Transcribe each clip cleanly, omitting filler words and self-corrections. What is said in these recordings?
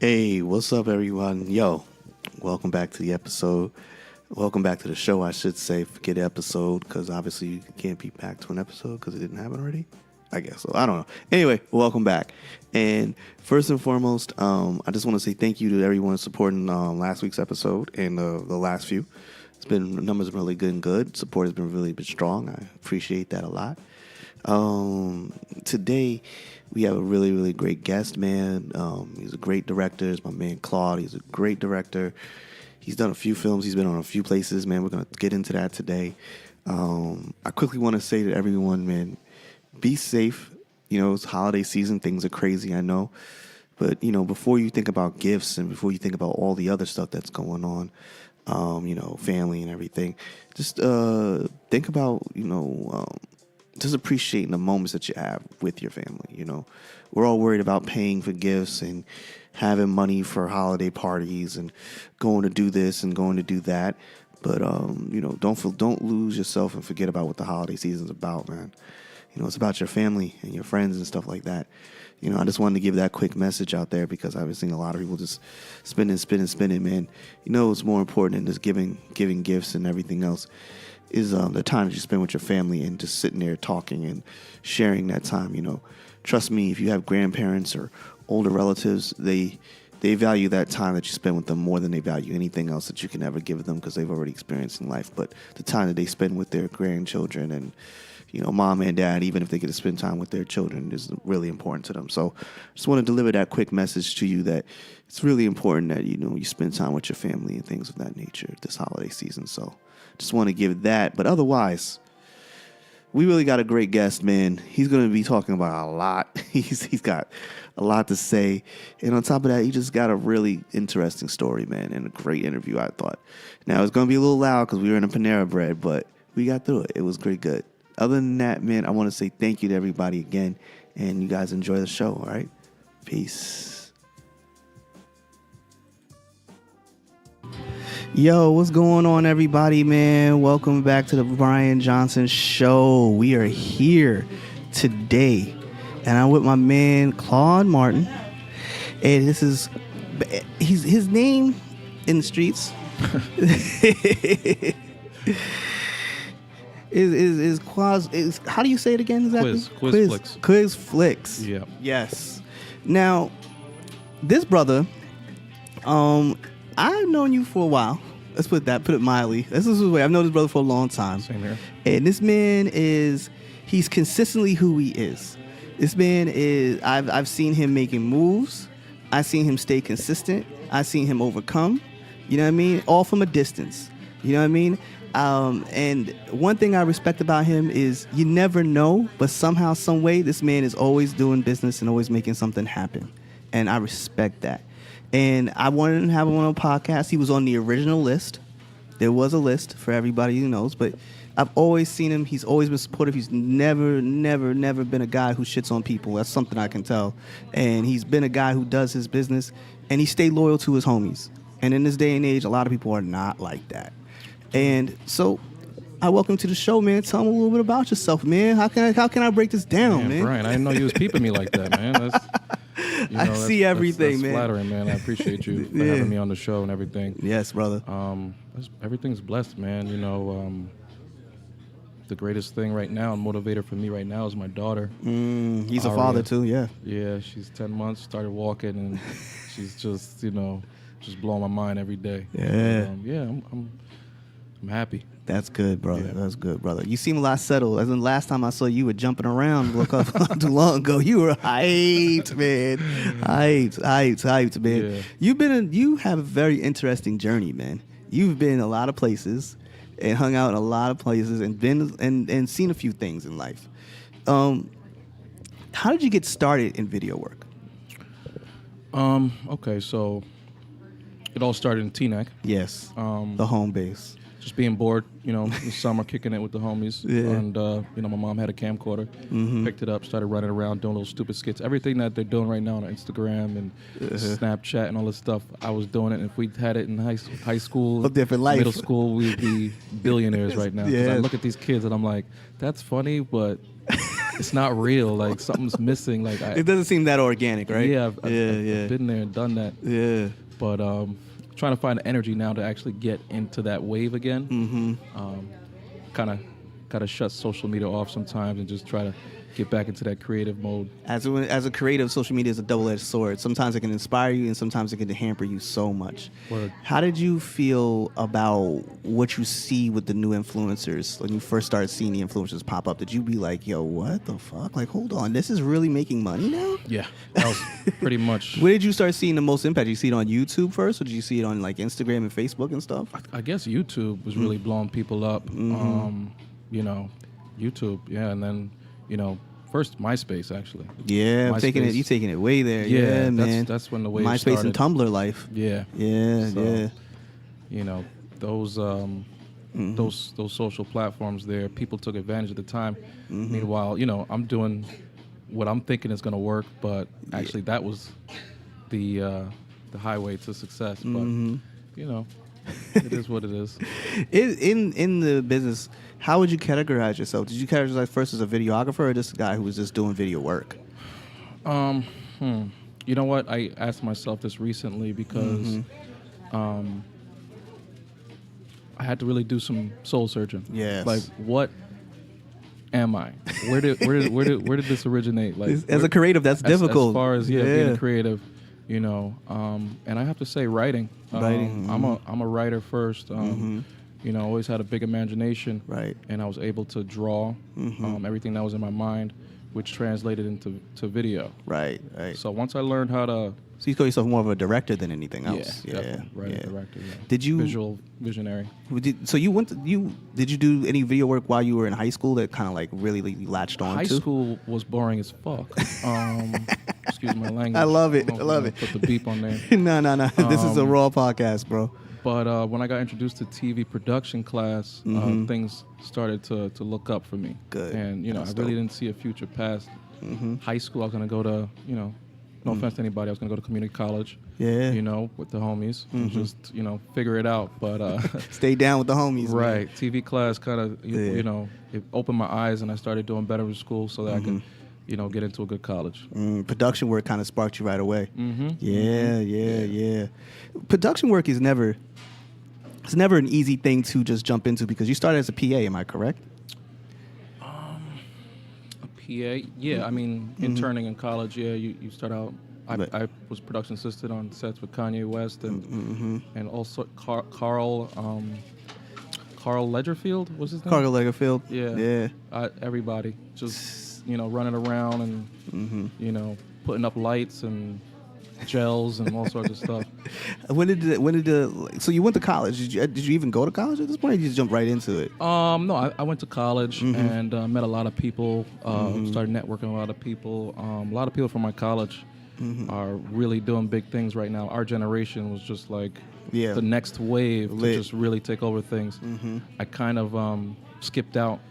Hey, what's up, everyone? Yo, welcome back to the episode. Welcome back to the show, I should say. Forget episode, because obviously you can't be back to an episode because it didn't happen already. I guess so. I don't know. Anyway, welcome back. And first and foremost, I just want to say thank you to everyone supporting last week's episode and the last few. The numbers have been really good. Support has been really strong. I appreciate that a lot. Today we have a really great guest, man. He's a great director. It's my man Claude. He's a great director. He's done a few films. He's been on a few places, man. We're going to get into that today. I quickly want to say to everyone, man, be safe. You know, it's holiday season. Things are crazy, I know. But, you know, before you think about gifts and before you think about all the other stuff that's going on, family and everything, just think about, just appreciating the moments that you have with your family. You know, we're all worried about paying for gifts and having money for holiday parties and going to do this and going to do that. But don't lose yourself and forget about what the holiday season's about, man. You know, it's about your family and your friends and stuff like that. You know, I just wanted to give that quick message out there because I've been seeing a lot of people just spending, man. You know, what's more important than just giving gifts and everything else is the time that you spend with your family and just sitting there talking and sharing that time. You know, trust me, if you have grandparents or older relatives, they value that time that you spend with them more than they value anything else that you can ever give them because they've already experienced in life. But the time that they spend with their grandchildren and, you know, mom and dad, even if they get to spend time with their children, is really important to them. So I just want to deliver that quick message to you that it's really important that, you know, you spend time with your family and things of that nature this holiday season. So just want to give that. But otherwise, we really got a great guest, man. He's going to be talking about a lot. He's got a lot to say. And on top of that, he just got a really interesting story, man, and a great interview, I thought. Now, it's going to be a little loud because we were in a Panera Bread, but we got through it. It was pretty good. Other than that, man, I want to say thank you to everybody again. And you guys enjoy the show, all right? Peace. Yo, what's going on, everybody, man? Welcome back to the Brian Johnson Show. We are here today, and I'm with my man Claude Martin. And this is his name in the streets is Quaz. Is how do you say it again exactly? QWIZ Flicks. QWIZ Flicks. Yeah. Yes. Now, this brother, I've known you for a while. Let's put it mildly. This is the way I've known this brother for a long time. Same here. And this man he's consistently who he is. This man is, I've seen him making moves. I've seen him stay consistent. I've seen him overcome. You know what I mean? All from a distance. You know what I mean? And one thing I respect about him is you never know, but somehow, some way, this man is always doing business and always making something happen. And I respect that. And I wanted to have him on a podcast. He was on the original list. There was a list for everybody who knows, but I've always seen him. He's always been supportive. He's never been a guy who shits on people. That's something I can tell. And he's been a guy who does his business, and he stayed loyal to his homies. And in this day and age, a lot of people are not like that. And so I welcome you to the show, man. Tell me a little bit about yourself, man. How can I break this down, man? Brian, I didn't know you was peeping me like that, man. I see everything, that's man. Flattering, man. I appreciate you for having me on the show and everything. Yes, brother. Everything's blessed, man. You know, the greatest thing right now and motivator for me right now is my daughter. He's a father too, yeah. Yeah, she's 10 months, started walking, and she's just, just blowing my mind every day. Yeah. I'm happy. That's good, brother. Yeah. That's good, brother. You seem a lot settled. As in last time I saw you were jumping around not too long ago. You were hyped, man. Hyped, man. Yeah. You have a very interesting journey, man. You've been in a lot of places and hung out in a lot of places and been and seen a few things in life. How did you get started in video work? Okay, so it all started in Teaneck. Yes. The home base. Just being bored, in the summer, kicking it with the homies. Yeah. And, my mom had a camcorder, picked it up, started running around, doing little stupid skits. Everything that they're doing right now on Instagram and Snapchat and all this stuff, I was doing it. And if we had it in high school, a different life. Middle school, we'd be billionaires right now. 'Cause Yeah. I look at these kids and I'm like, that's funny, but it's not real. Like something's missing. Like It doesn't seem that organic, right? Yeah, I've been there and done that. Yeah. But trying to find the energy now to actually get into that wave again. Kind of shut social media off sometimes and just try to get back into that creative mode. As a creative, social media is a double-edged sword. Sometimes it can inspire you, and sometimes it can hamper you so much. Word. How did you feel about what you see with the new influencers when you first started seeing the influencers pop up? Did you be like, yo, what the fuck? Like, hold on, this is really making money now? Yeah, that was pretty much. Where did you start seeing the most impact? Did you see it on YouTube first, or did you see it on like Instagram and Facebook and stuff? I guess YouTube was really blowing people up. YouTube, yeah, and then first MySpace actually. Yeah, MySpace. you taking it way there. Yeah, man. That's when the wave MySpace started. and Tumblr life. Yeah, yeah. Those social platforms there, people took advantage at the time. Meanwhile, I'm doing what I'm thinking is going to work, but actually that was the highway to success. But it is what it is. In the business, how would you categorize yourself? Did you categorize yourself first as a videographer or just a guy who was just doing video work? You know what? I asked myself this recently because I had to really do some soul searching. Yes. Like, what am I? Where did this originate? Like, as a creative, that's difficult. As far as being creative, and I have to say writing. I'm a writer first. Always had a big imagination. Right. And I was able to draw everything that was in my mind, which translated into video. Right. So once I learned how to... So you call yourself more of a director than anything else. Yeah. Director. Yeah. Did you visionary? So did you do any video work while you were in high school that kind of like really latched on to? High school was boring as fuck. Excuse my language. I love it. Put the beep on there. No. This is a raw podcast, bro. But when I got introduced to TV production class, things started to look up for me. Good. And I really didn't see a future past high school. I was going to go to no offense to anybody, I was going to go to community college. Yeah. With the homies and just figure it out. But stay down with the homies. Right. Man. TV class kind of it opened my eyes, and I started doing better in school so that I could get into a good college. Production work kind of sparked you right away. Yeah. Production work is never an easy thing to just jump into because you started as a PA. Am I correct? A PA, yeah. I mean, interning in college, yeah. You start out. I was production assistant on sets with Kanye West and also Carl Ledgerfield was his name. Carl Ledgerfield. Yeah. Everybody just running around and putting up lights and gels and all sorts of stuff. So you went to college? Did you even go to college at this point? Or did you just jump right into it? No, I went to college and met a lot of people. Started networking with a lot of people. A lot of people from my college are really doing big things right now. Our generation was just like the next wave to just really take over things. I kind of skipped out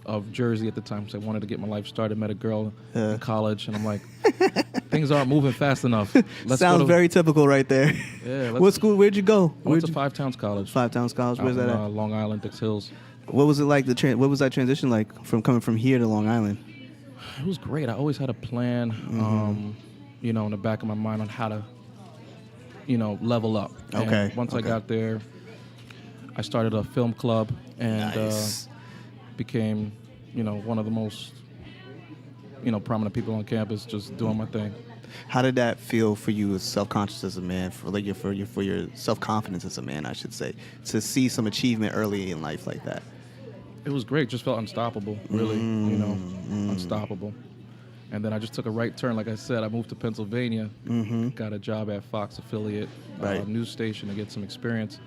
of Jersey at the time because I wanted to get my life started. Met a girl in college, and I'm like, things aren't moving fast enough. Sounds very typical right there. Yeah. What school? Where'd you go? I went to Five Towns College. Five Towns College. Where's that at? Long Island, Dix Hills. What was it like? What was that transition like from coming from here to Long Island? It was great. I always had a plan, in the back of my mind on how to, level up. Okay. And once I got there, I started a film club and became, one of the most, prominent people on campus, just doing my thing. How did that feel for you as self-conscious as a man, for your self-confidence as a man, I should say, to see some achievement early in life like that? It was great. Just felt unstoppable, really, unstoppable. And then I just took a right turn. Like I said, I moved to Pennsylvania, got a job at Fox affiliate news station to get some experience.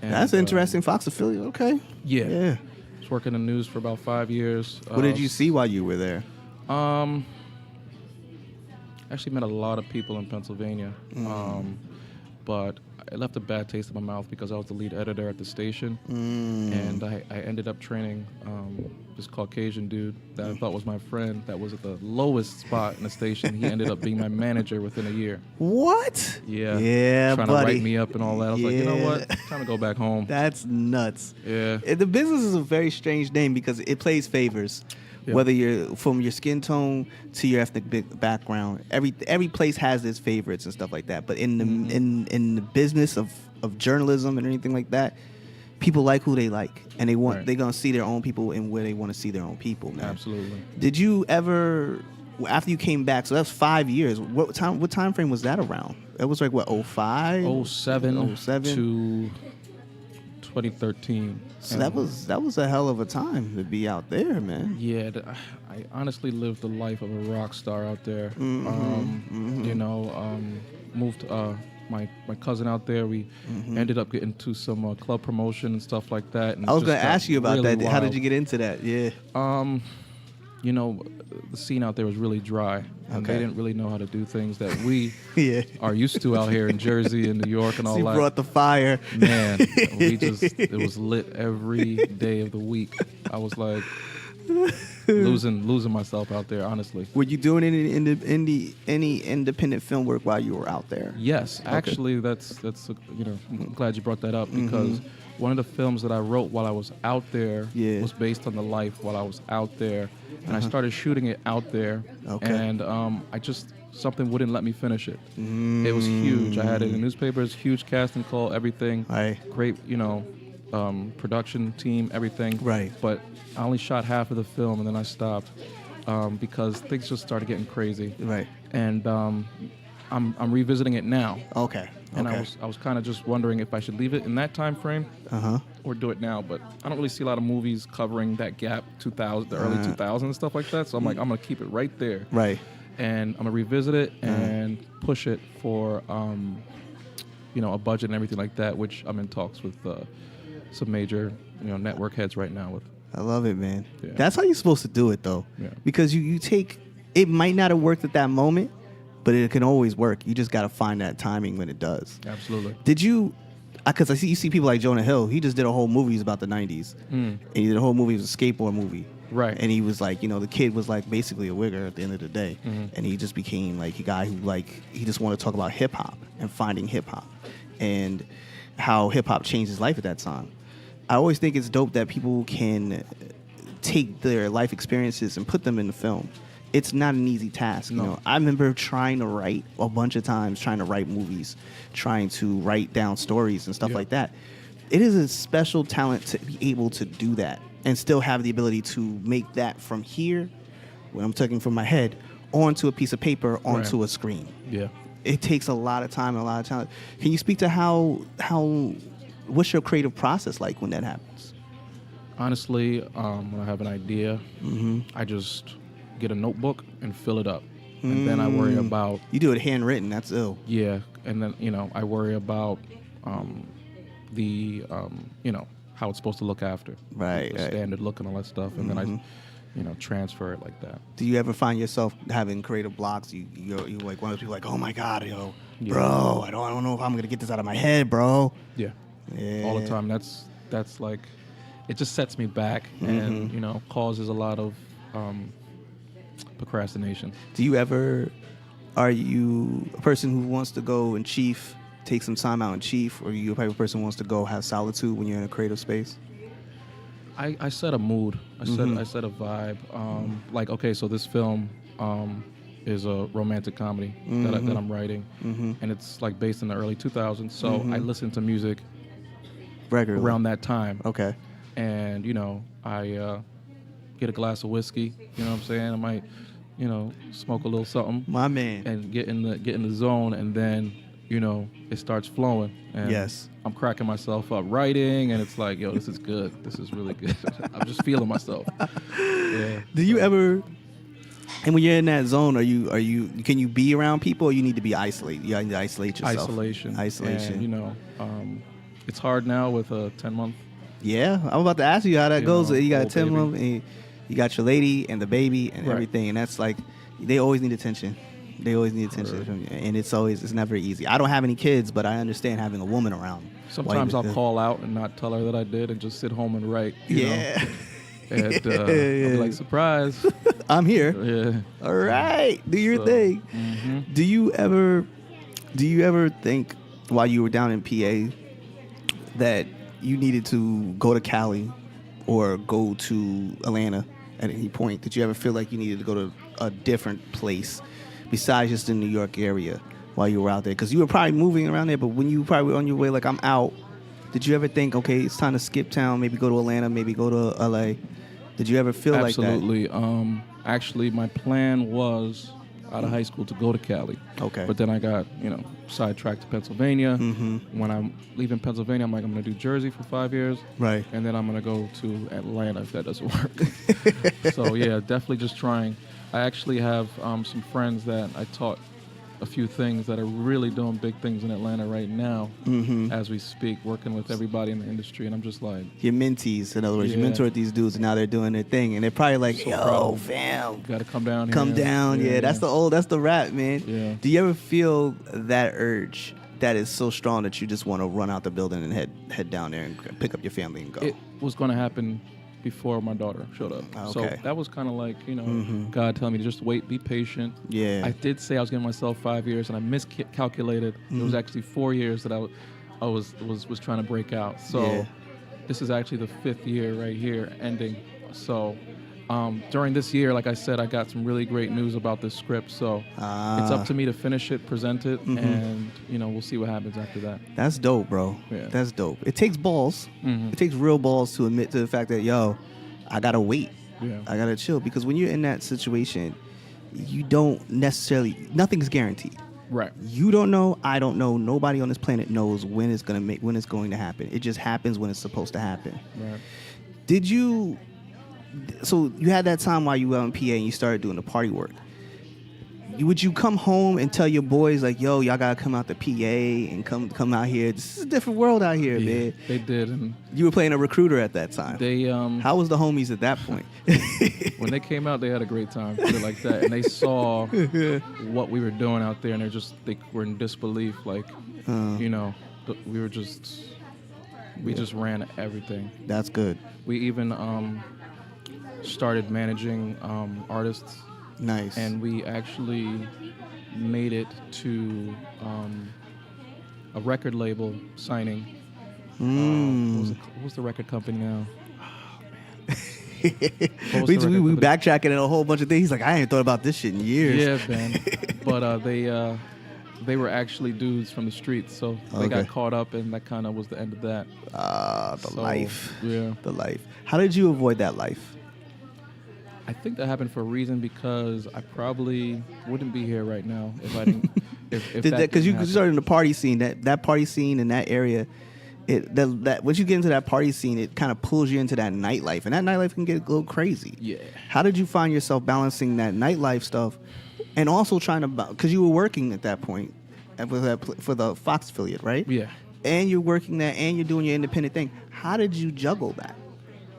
And, that's interesting. Fox affiliate, okay. Yeah. I was working in news for about 5 years. What did you see while you were there? Actually met a lot of people in Pennsylvania, but it left a bad taste in my mouth because I was the lead editor at the station, and I ended up training this Caucasian dude that I thought was my friend that was at the lowest spot in the station. He ended up being my manager within a year. What? Yeah, trying buddy. to write me up and all that. I was like, you know what? Time to go back home. That's nuts. Yeah. The business is a very strange name because it plays favors. Yeah. Whether you're from your skin tone to your ethnic background, every place has its favorites and stuff like that. But in the in the business of journalism and anything like that, people like who they like, and they're gonna see their own people and where they want to see their own people, man. Absolutely. Did you ever, after you came back, so that's 5 years, what time frame was that around? It was like what, 05? 07 07 to 2013. So that was a hell of a time to be out there, man. Yeah, I honestly lived the life of a rock star out there. Moved my cousin out there. We ended up getting to some club promotion and stuff like that. And I was going to ask you about really that. Wild. How did you get into that? Yeah. The scene out there was really dry, and they didn't really know how to do things that we are used to out here in Jersey and New York and all so that. You brought the fire. Man, it was lit every day of the week. I was like losing myself out there, honestly. Were you doing any independent film work while you were out there? Yes, actually, that's I'm glad you brought that up because one of the films that I wrote while I was out there was based on the life while I was out there, and I started shooting it out there, and something wouldn't let me finish it. It was huge. I had it in newspapers, huge casting call, everything. Great, production team, everything. Right. But I only shot half of the film, and then I stopped because things just started getting crazy. Right. And I'm revisiting it now. Okay. And I was kind of just wondering if I should leave it in that time frame or do it now. But I don't really see a lot of movies covering that gap, the early 2000s and stuff like that. So I'm like, I'm going to keep it right there. Right. And I'm going to revisit it and push it for, a budget and everything like that, which I'm in talks with some major, network heads right now with. I love it, man. Yeah. That's how you're supposed to do it, though. Yeah. Because you take, it might not have worked at that moment, but it can always work. You just got to find that timing when it does. Absolutely. Did you, because you see people like Jonah Hill, he just did a whole movie about the 90s. And he did a whole movie, it was a skateboard movie. Right. And he was like, the kid was like basically a wigger at the end of the day. And he just became like a guy who he just wanted to talk about hip hop and finding hip hop and how hip hop changed his life at that time. I always think it's dope that people can take their life experiences and put them in the film. It's not an easy task. No. I remember trying to write a bunch of times, trying to write movies, trying to write down stories and stuff like that. It is a special talent to be able to do that and still have the ability to make that from here, when I'm talking from my head, onto a piece of paper, onto a screen. Yeah. It takes a lot of time and a lot of talent. Can you speak to what's your creative process like when that happens? Honestly, when I have an idea, I just get a notebook and fill it up. And then I worry about... You do it handwritten, that's ill. Yeah, and then, I worry about how it's supposed to look after. Right, the standard look and all that stuff. And then I, transfer it like that. Do you ever find yourself having creative blocks? You're like one of those people like, oh my God, bro, I don't know if I'm going to get this out of my head, bro. Yeah. All the time. That's like, it just sets me back and, causes a lot of procrastination. Are you a person who wants to go and chief, take some time out and chief, or are you a type of person who wants to go have solitude when you're in a creative space? I set a mood. I set a vibe. So this film is a romantic comedy that I'm writing, and it's like based in the early 2000s. So I listen to music regularly around that time. Okay. And I get a glass of whiskey. You know what I'm saying? I might, smoke a little something. My man. And get in the zone, and then it starts flowing. And yes. I'm cracking myself up writing, and it's like, this is good. This is really good. I'm just feeling myself. Yeah. Do you ever? And when you're in that zone, can you be around people, or you need to be isolated? You need to isolate yourself. Isolation. And, it's hard now with a 10-month. Yeah, I'm about to ask you how that goes. You got a 10-month, and you got your lady and the baby and everything, and that's like, they always need attention. They always need attention from you, and it's never easy. I don't have any kids, but I understand having a woman around. Sometimes I'll call out and not tell her that I did, and just sit home and write. You know? And I'm like, surprise, I'm here. Yeah. All right, do your thing. Mm-hmm. Do you ever think while you were down in PA that you needed to go to Cali or go to Atlanta at any point? Did you ever feel like you needed to go to a different place besides just the New York area while you were out there? Because you were probably moving around there, but when you probably were on your way, like, I'm out, did you ever think, okay, it's time to skip town, maybe go to Atlanta, maybe go to LA? Did you ever feel like that? Absolutely. Actually, my plan was out of high school to go to Cali. Okay. But then I got, sidetracked to Pennsylvania. When I'm leaving Pennsylvania, I'm like, I'm going to do Jersey for 5 years. Right. And then I'm going to go to Atlanta if that doesn't work. So, yeah, definitely just trying. I actually have some friends that I taught a few things that are really doing big things in Atlanta right now as we speak, working with everybody in the industry. And I'm just like... Your mentees, in other words. You mentored these dudes, and now they're doing their thing. And they're probably like, so yo, fam. You got to come down here. Come down, yeah. That's the rap, man. Yeah. Do you ever feel that urge that is so strong that you just want to run out the building and head down there and pick up your family and go? It was going to happen before my daughter showed up. Okay. So that was kind of like, God telling me to just wait, be patient. Yeah. I did say I was giving myself 5 years, and I miscalculated. It was actually 4 years that I was trying to break out. So this is actually the 5th year right here ending. So during this year, like I said, I got some really great news about this script. So it's up to me to finish it, present it, and we'll see what happens after that. That's dope, bro. Yeah. That's dope. It takes balls. It takes real balls to admit to the fact that, yo, I gotta wait. Yeah. I gotta chill, because when you're in that situation, you don't necessarily, nothing's guaranteed. Right. You don't know. I don't know. Nobody on this planet knows when it's going to happen. It just happens when it's supposed to happen. Right. So you had that time while you were in PA and you started doing the party work. Would you come home and tell your boys, like, yo, y'all gotta come out to PA and come out here? This is a different world out here, man. They did. And you were playing a recruiter at that time. How was the homies at that point? When they came out, they had a great time, put it like that, and they saw what we were doing out there, and they were in disbelief, like, we just ran everything. That's good. We even started managing artists. Nice. And we actually made it to a record label signing. What was the record company now? We backtracking at a whole bunch of things. Like, I ain't thought about this shit in years. Yeah, man. But they were actually dudes from the streets, so they got caught up, and that kind of was the end of that. Life. Yeah. The life. How did you avoid that life? I think that happened for a reason, because I probably wouldn't be here right now if I didn't. Because you started in the party scene, that party scene in that area. Once you get into that party scene, it kind of pulls you into that nightlife, and that nightlife can get a little crazy. Yeah. How did you find yourself balancing that nightlife stuff, and also trying to, because you were working at that point for the Fox affiliate, right? Yeah. And you're working that, and you're doing your independent thing. How did you juggle that?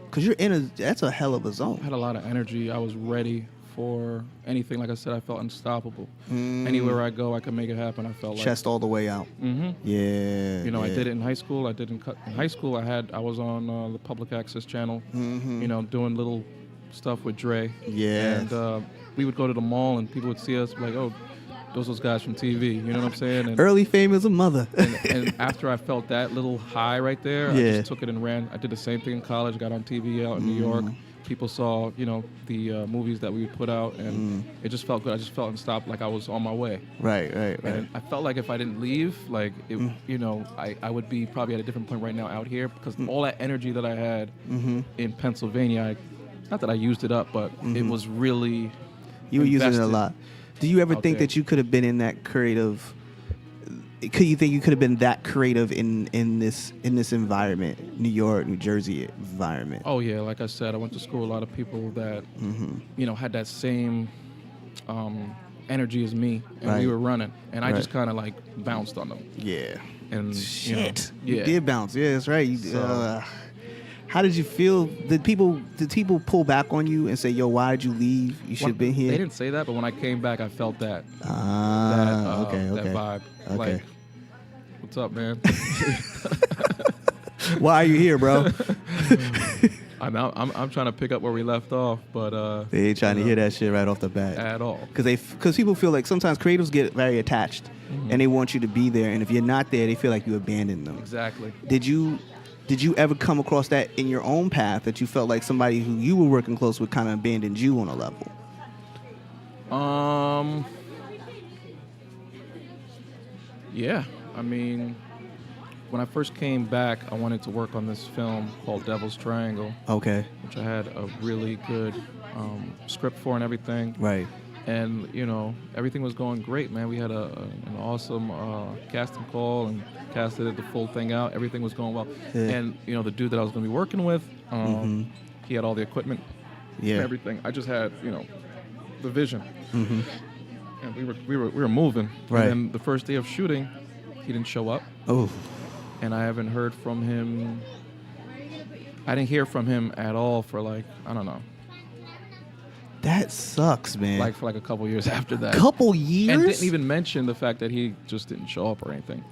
Because that's a hell of a zone. I had a lot of energy. I was ready for anything. Like I said, I felt unstoppable. Anywhere I go, I could make it happen. I felt chest all the way out. Yeah. I did it in high school. In high school, I was on the public access channel. Doing little stuff with Dre. Yeah. And we would go to the mall, and people would see us like, oh, those guys from TV. You know what I'm saying? And early fame is a mother. and after I felt that little high right there, I just took it and ran. I did the same thing in college. Got on TV out in New York. People saw, the movies that we would put out, and it just felt good. I just felt unstoppable, like I was on my way. Right. And I felt like if I didn't leave, like, it, I would be probably at a different point right now out here, because all that energy that I had in Pennsylvania, not that I used it up, but it was really You were using it a lot. Do you ever think that you could have been in that creative? Could you think you could have been that creative in this environment, New York, New Jersey environment? Oh yeah, like I said, I went to school. A lot of people that had that same energy as me, and we were running, and I just kind of like bounced on them. Yeah. And you did bounce. Yeah, that's right. How did you feel? Did people pull back on you and say, "Yo, why did you leave? You should have been here"? They didn't say that, but when I came back, I felt that. That vibe. Okay. Like, what's up, man? Why are you here, bro? I'm trying to pick up where we left off, but they ain't trying to hear that shit right off the bat at all. Because people feel like sometimes creatives get very attached, and they want you to be there, and if you're not there, they feel like you abandoned them. Exactly. Did you Did you ever come across that in your own path that you felt like somebody who you were working close with kind of abandoned you on a level? Yeah. I mean, when I first came back, I wanted to work on this film called Devil's Triangle. Okay. Which I had a really good script for and everything. Right. And, everything was going great, man. We had an awesome casting call and casted the full thing out. Everything was going well. Yeah. And, the dude that I was going to be working with, he had all the equipment and everything. I just had, the vision. Mm-hmm. And we were moving. Right. And then the first day of shooting, he didn't show up. Oh. And I haven't heard from him. I didn't hear from him at all for I don't know. That sucks, man. For a couple years after that. Couple years? And didn't even mention the fact that he just didn't show up or anything.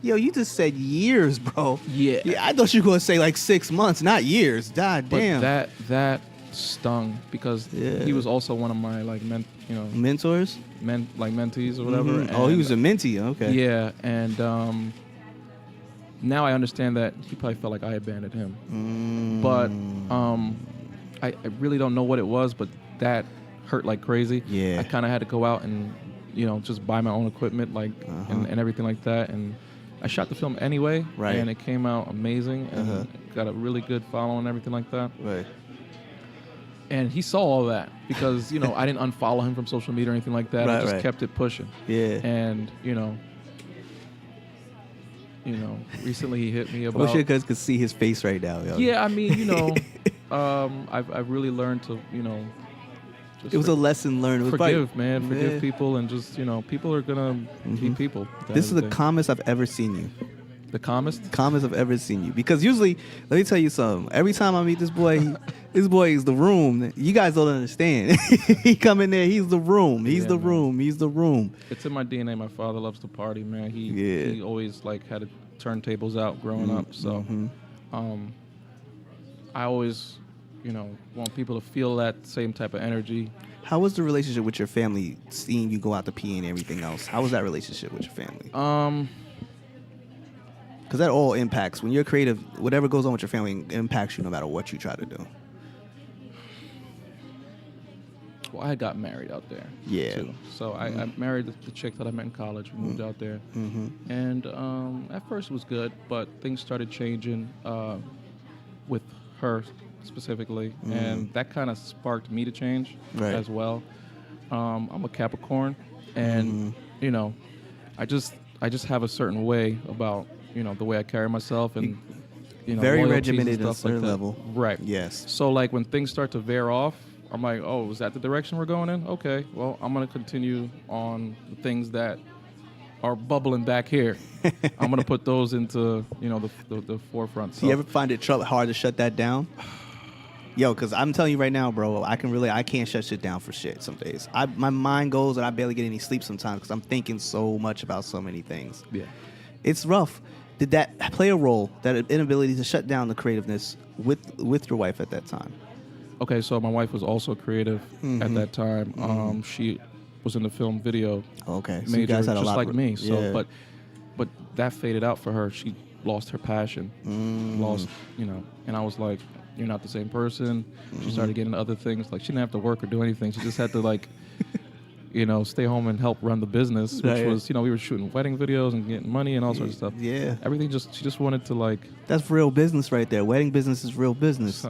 Yo, you just said years, bro. Yeah. I thought you were going to say 6 months, not years. God damn. But that stung because he was also one of my mentors? Mentees or whatever. Mm-hmm. And, he was a mentee, okay. Yeah, and now I understand that he probably felt like I abandoned him. But I really don't know what it was, but that hurt like crazy. Yeah. I kind of had to go out and, just buy my own equipment, and everything like that. And I shot the film anyway. Right. And it came out amazing and got a really good following and everything like that. Right. And he saw all that because, I didn't unfollow him from social media or anything like that. I just kept it pushing. Yeah. And, recently he hit me about... I wish you guys could see his face right now. Yo. Yeah, I mean, I've really learned to, just it was a lesson learned. Forgive people, and just, people are going to be people. This is the calmest I've ever seen you. The calmest? Calmest I've ever seen you. Because usually, let me tell you something. Every time I meet this boy, this boy is the room. You guys don't understand. He come in there, he's the room. He's the room. He's the room. It's in my DNA. My father loves to party, man. He always had turntables out growing up. So I always, want people to feel that same type of energy. How was the relationship with your family, seeing you go out to pee and everything else? How was that relationship with your family? Because that all impacts. When you're creative, whatever goes on with your family impacts you no matter what you try to do. Well, I got married out there. Yeah. Too. So I married the chick that I met in college. We moved out there. And at first it was good, but things started changing with her specifically. And that kind of sparked me to change as well. I'm a Capricorn. And, I just have a certain way about, the way I carry myself and, very regimented at a certain level. Right. Yes. So when things start to veer off, I'm like, oh, is that the direction we're going in? Okay, well, I'm going to continue on the things that are bubbling back here. I'm going to put those into, the forefront. So. Do you ever find it hard to shut that down? Yo, because I'm telling you right now, bro, I can't shut shit down for shit some days. My mind goes and I barely get any sleep sometimes because I'm thinking so much about so many things. Yeah. It's rough. Did that play a role, that inability to shut down the creativeness with your wife at that time? Okay, so my wife was also creative at that time. She was in the film video. Okay, so major, you guys had a lot just like me. So, yeah. but that faded out for her. She lost her passion. Lost, and I was like, you're not the same person. She started getting other things. She didn't have to work or do anything. She just had to stay home and help run the business, which was, we were shooting wedding videos and getting money and all sorts of stuff. Yeah. Everything she just wanted to That's real business right there. Wedding business is real business.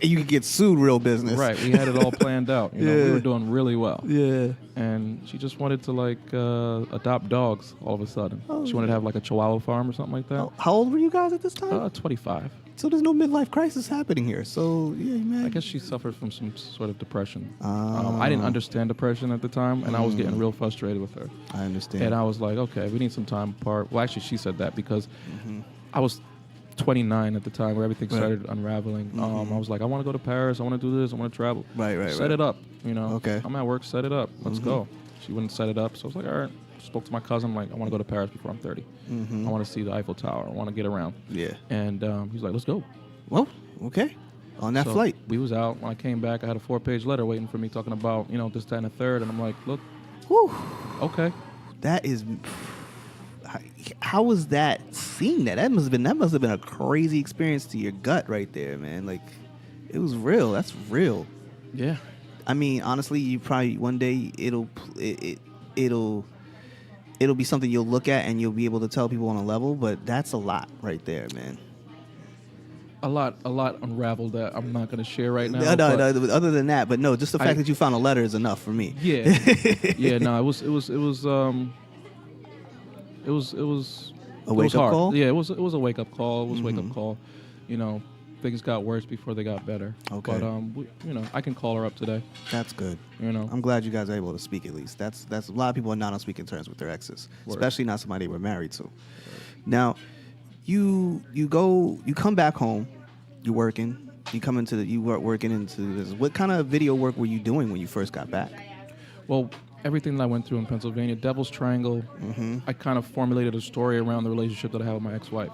You could get sued real business. Right. We had it all planned out. We were doing really well. Yeah. And she just wanted to adopt dogs all of a sudden. She wanted to have a Chihuahua farm or something like that. How old were you guys at this time? 25. So there's no midlife crisis happening here. So, yeah, man. I guess she suffered from some sort of depression. I didn't understand depression at the time, and I was getting real frustrated with her. I understand. And I was like, okay, we need some time apart. Well, actually, she said that because I was 29 at the time where everything started unraveling. I was like, I want to go to Paris. I want to do this. I want to travel. Right. Set it up, Okay. I'm at work. Set it up. Let's go. She wouldn't set it up. So I was like, all right. Spoke to my cousin, I want to go to Paris before I'm 30. I want to see the Eiffel Tower. I want to get around. Yeah. And he's like, let's go. Well, okay. On that flight. We was out. When I came back, I had a 4-page letter waiting for me talking about, this, that, and the third. And I'm like, look. Whew. Okay. That is... how was that? Seeing that must have been a crazy experience to your gut right there, man. Like, it was real. That's real. Yeah. I mean, honestly, you probably one day it'll be something you'll look at and you'll be able to tell people on a level. But that's a lot right there, man. A lot unraveled that I'm not going to share right now. No, other than that, but no, just the fact that you found a letter is enough for me. Yeah, yeah. No, it was A wake up call. Yeah, it was a wake up call. It was a wake up call. You know, things got worse before they got better. Okay. But I can call her up today. That's good. You know, I'm glad you guys are able to speak at least. That's a lot of people are not on speaking terms with their exes, especially not somebody they were married to. Now, you come back home, you're working. You were working into this. What kind of video work were you doing when you first got back? Well, everything that I went through in Pennsylvania, Devil's Triangle, I kind of formulated a story around the relationship that I had with my ex-wife.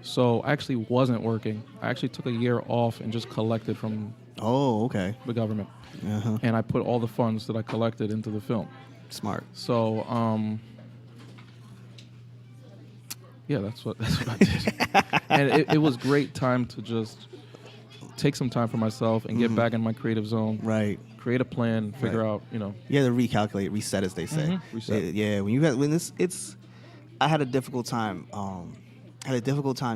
So I actually wasn't working. I actually took a year off and just collected from the government. And I put all the funds that I collected into the film. Smart. So, yeah, that's what I did. And it was great time to just take some time for myself and get back in my creative zone. Right. Create a plan, figure out, You have to recalculate, reset, as they say. Reset. Yeah. I had a difficult time.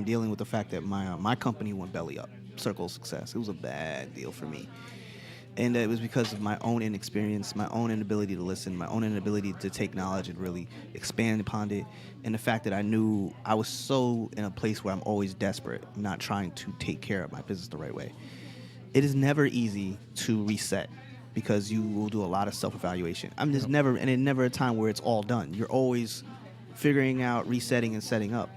Dealing with the fact that my company went belly up. Circle of Success. It was a bad deal for me. And it was because of my own inexperience, my own inability to listen, my own inability to take knowledge and really expand upon it, and the fact that I knew I was so in a place where I'm always desperate, not trying to take care of my business the right way. It is never easy to reset because you will do a lot of self-evaluation. There's never a time where it's all done. You're always figuring out, resetting, and setting up.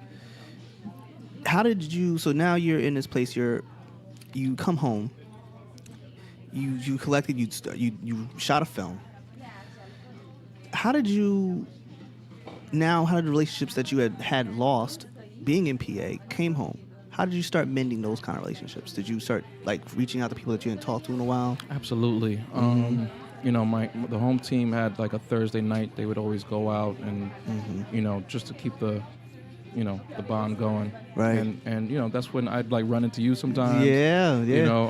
So now you're in this place, you come home, you collected, you shot a film. How did the relationships that you had lost being in PA came home? How did you start mending those kind of relationships? Did you start like reaching out to people that you hadn't talked to in a while? Absolutely. The home team had like a Thursday night. They would always go out and, just to keep the bond going. Right. And that's when I'd like run into you sometimes. Yeah.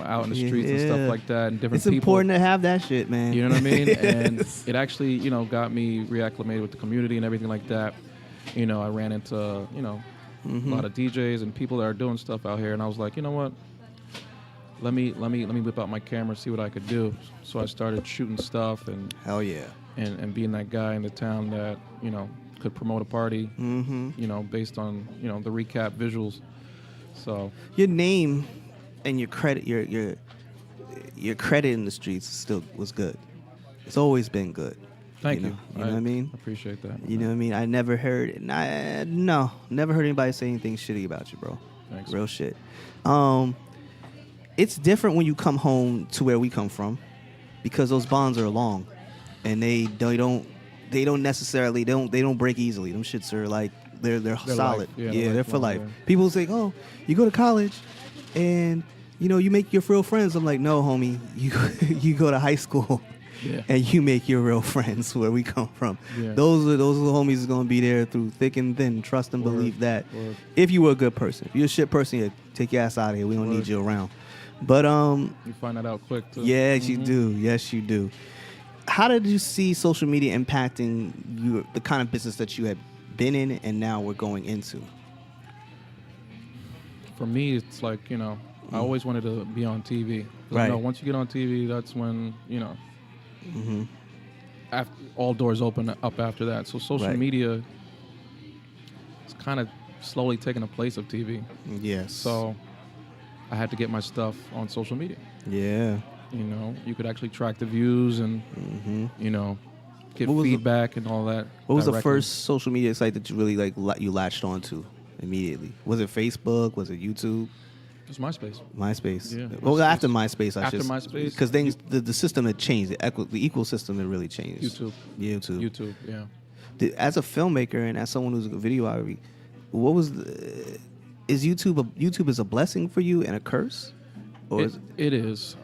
Out in the streets and stuff like that, and different people. It's people. important to have that shit, man. You know what I mean? And it actually, got me reacclimated with the community and everything like that. I ran into, a lot of DJs and people that are doing stuff out here, and I was like, you know what? Let me whip out my camera, see what I could do. So I started shooting stuff and hell yeah, and being that guy in the town that could promote a party, based on the recap visuals. So your name and your credit, your credit in the streets still was good. It's always been good. Thank you. You know what I mean? I appreciate that. You know what I mean? I never heard never heard anybody say anything shitty about you, bro. Thanks. Real shit. It's different when you come home to where we come from, because those bonds are long, and they don't necessarily break easily. Them shits are like they're solid. They're for life. People say, "Oh, you go to college, and you make your real friends." I'm like, "No, homie, you go to high school, and you make your real friends where we come from. Yeah. Those are the homies is gonna be there through thick and thin. Trust and believe that. If you were a good person, if you're a shit person, you take your ass out of here. We don't need you around." But you find that out quick too. Yes, you do. Yes, you do. How did you see social media impacting the kind of business that you had been in and now we're going into? For me, it's like, I always wanted to be on TV. Right. Once you get on TV, that's when, after, all doors open up after that. So social media is kind of slowly taking the place of TV. Yes. So I had to get my stuff on social media. Yeah. You could actually track the views and, get feedback and all that. What was the first social media site that you really you latched onto immediately? Was it Facebook? Was it YouTube? It was MySpace. MySpace. Yeah. Well, after MySpace, MySpace, because things the system had changed. The ecosystem had really changed. YouTube. Yeah. As a filmmaker and as someone who's a videographer, what was is YouTube is a blessing for you and a curse? Or it is.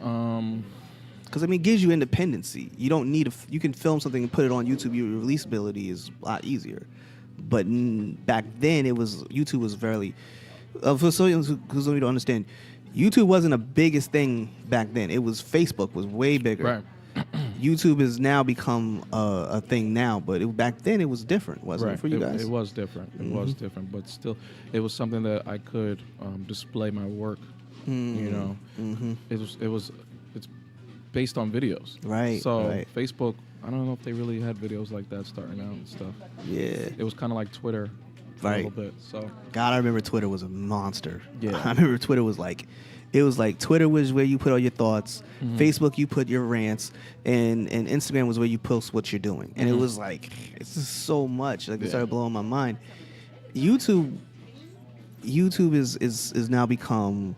Because it gives you independency. You don't need you can film something and put it on YouTube. Your releasability is a lot easier. But back then, YouTube was very. For someone who's don't understand, YouTube wasn't the biggest thing back then. It was Facebook was way bigger. Right. YouTube has now become a thing now, but back then it was different, wasn't it for you guys? It was different. It was different, but still, it was something that I could display my work. You know, it's based on videos. Right. So Facebook, I don't know if they really had videos like that starting out and stuff. Yeah. It was kind of like Twitter. A little bit. So God, I remember Twitter was a monster. Yeah. I remember Twitter was like. It was like Twitter was where you put all your thoughts, Facebook you put your rants, and Instagram was where you post what you're doing. And it was like, it's just so much. Like it started blowing my mind. YouTube is now become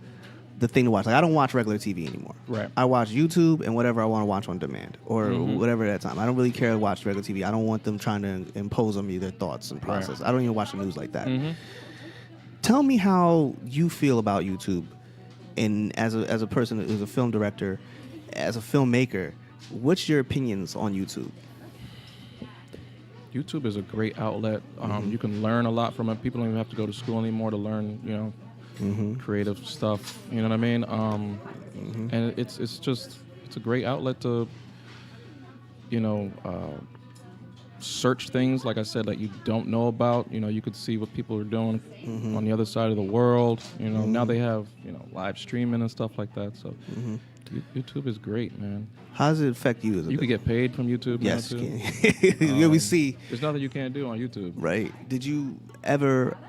the thing to watch. Like I don't watch regular TV anymore. Right. I watch YouTube and whatever I want to watch on demand or whatever that time. I don't really care to watch regular TV. I don't want them trying to impose on me their thoughts and process. I don't even watch the news like that. Tell me how you feel about YouTube. And as a person who's a film director, as a filmmaker, what's your opinions on YouTube? YouTube is a great outlet. You can learn a lot from it. People don't even have to go to school anymore to learn, creative stuff. You know what I mean? And it's a great outlet to, search things, like I said, that you don't know about. You could see what people are doing on the other side of the world. Now they have, live streaming and stuff like that. So YouTube is great, man. How does it affect you? You could get paid from YouTube. Yes, now, too. We see. There's nothing you can't do on YouTube. Right.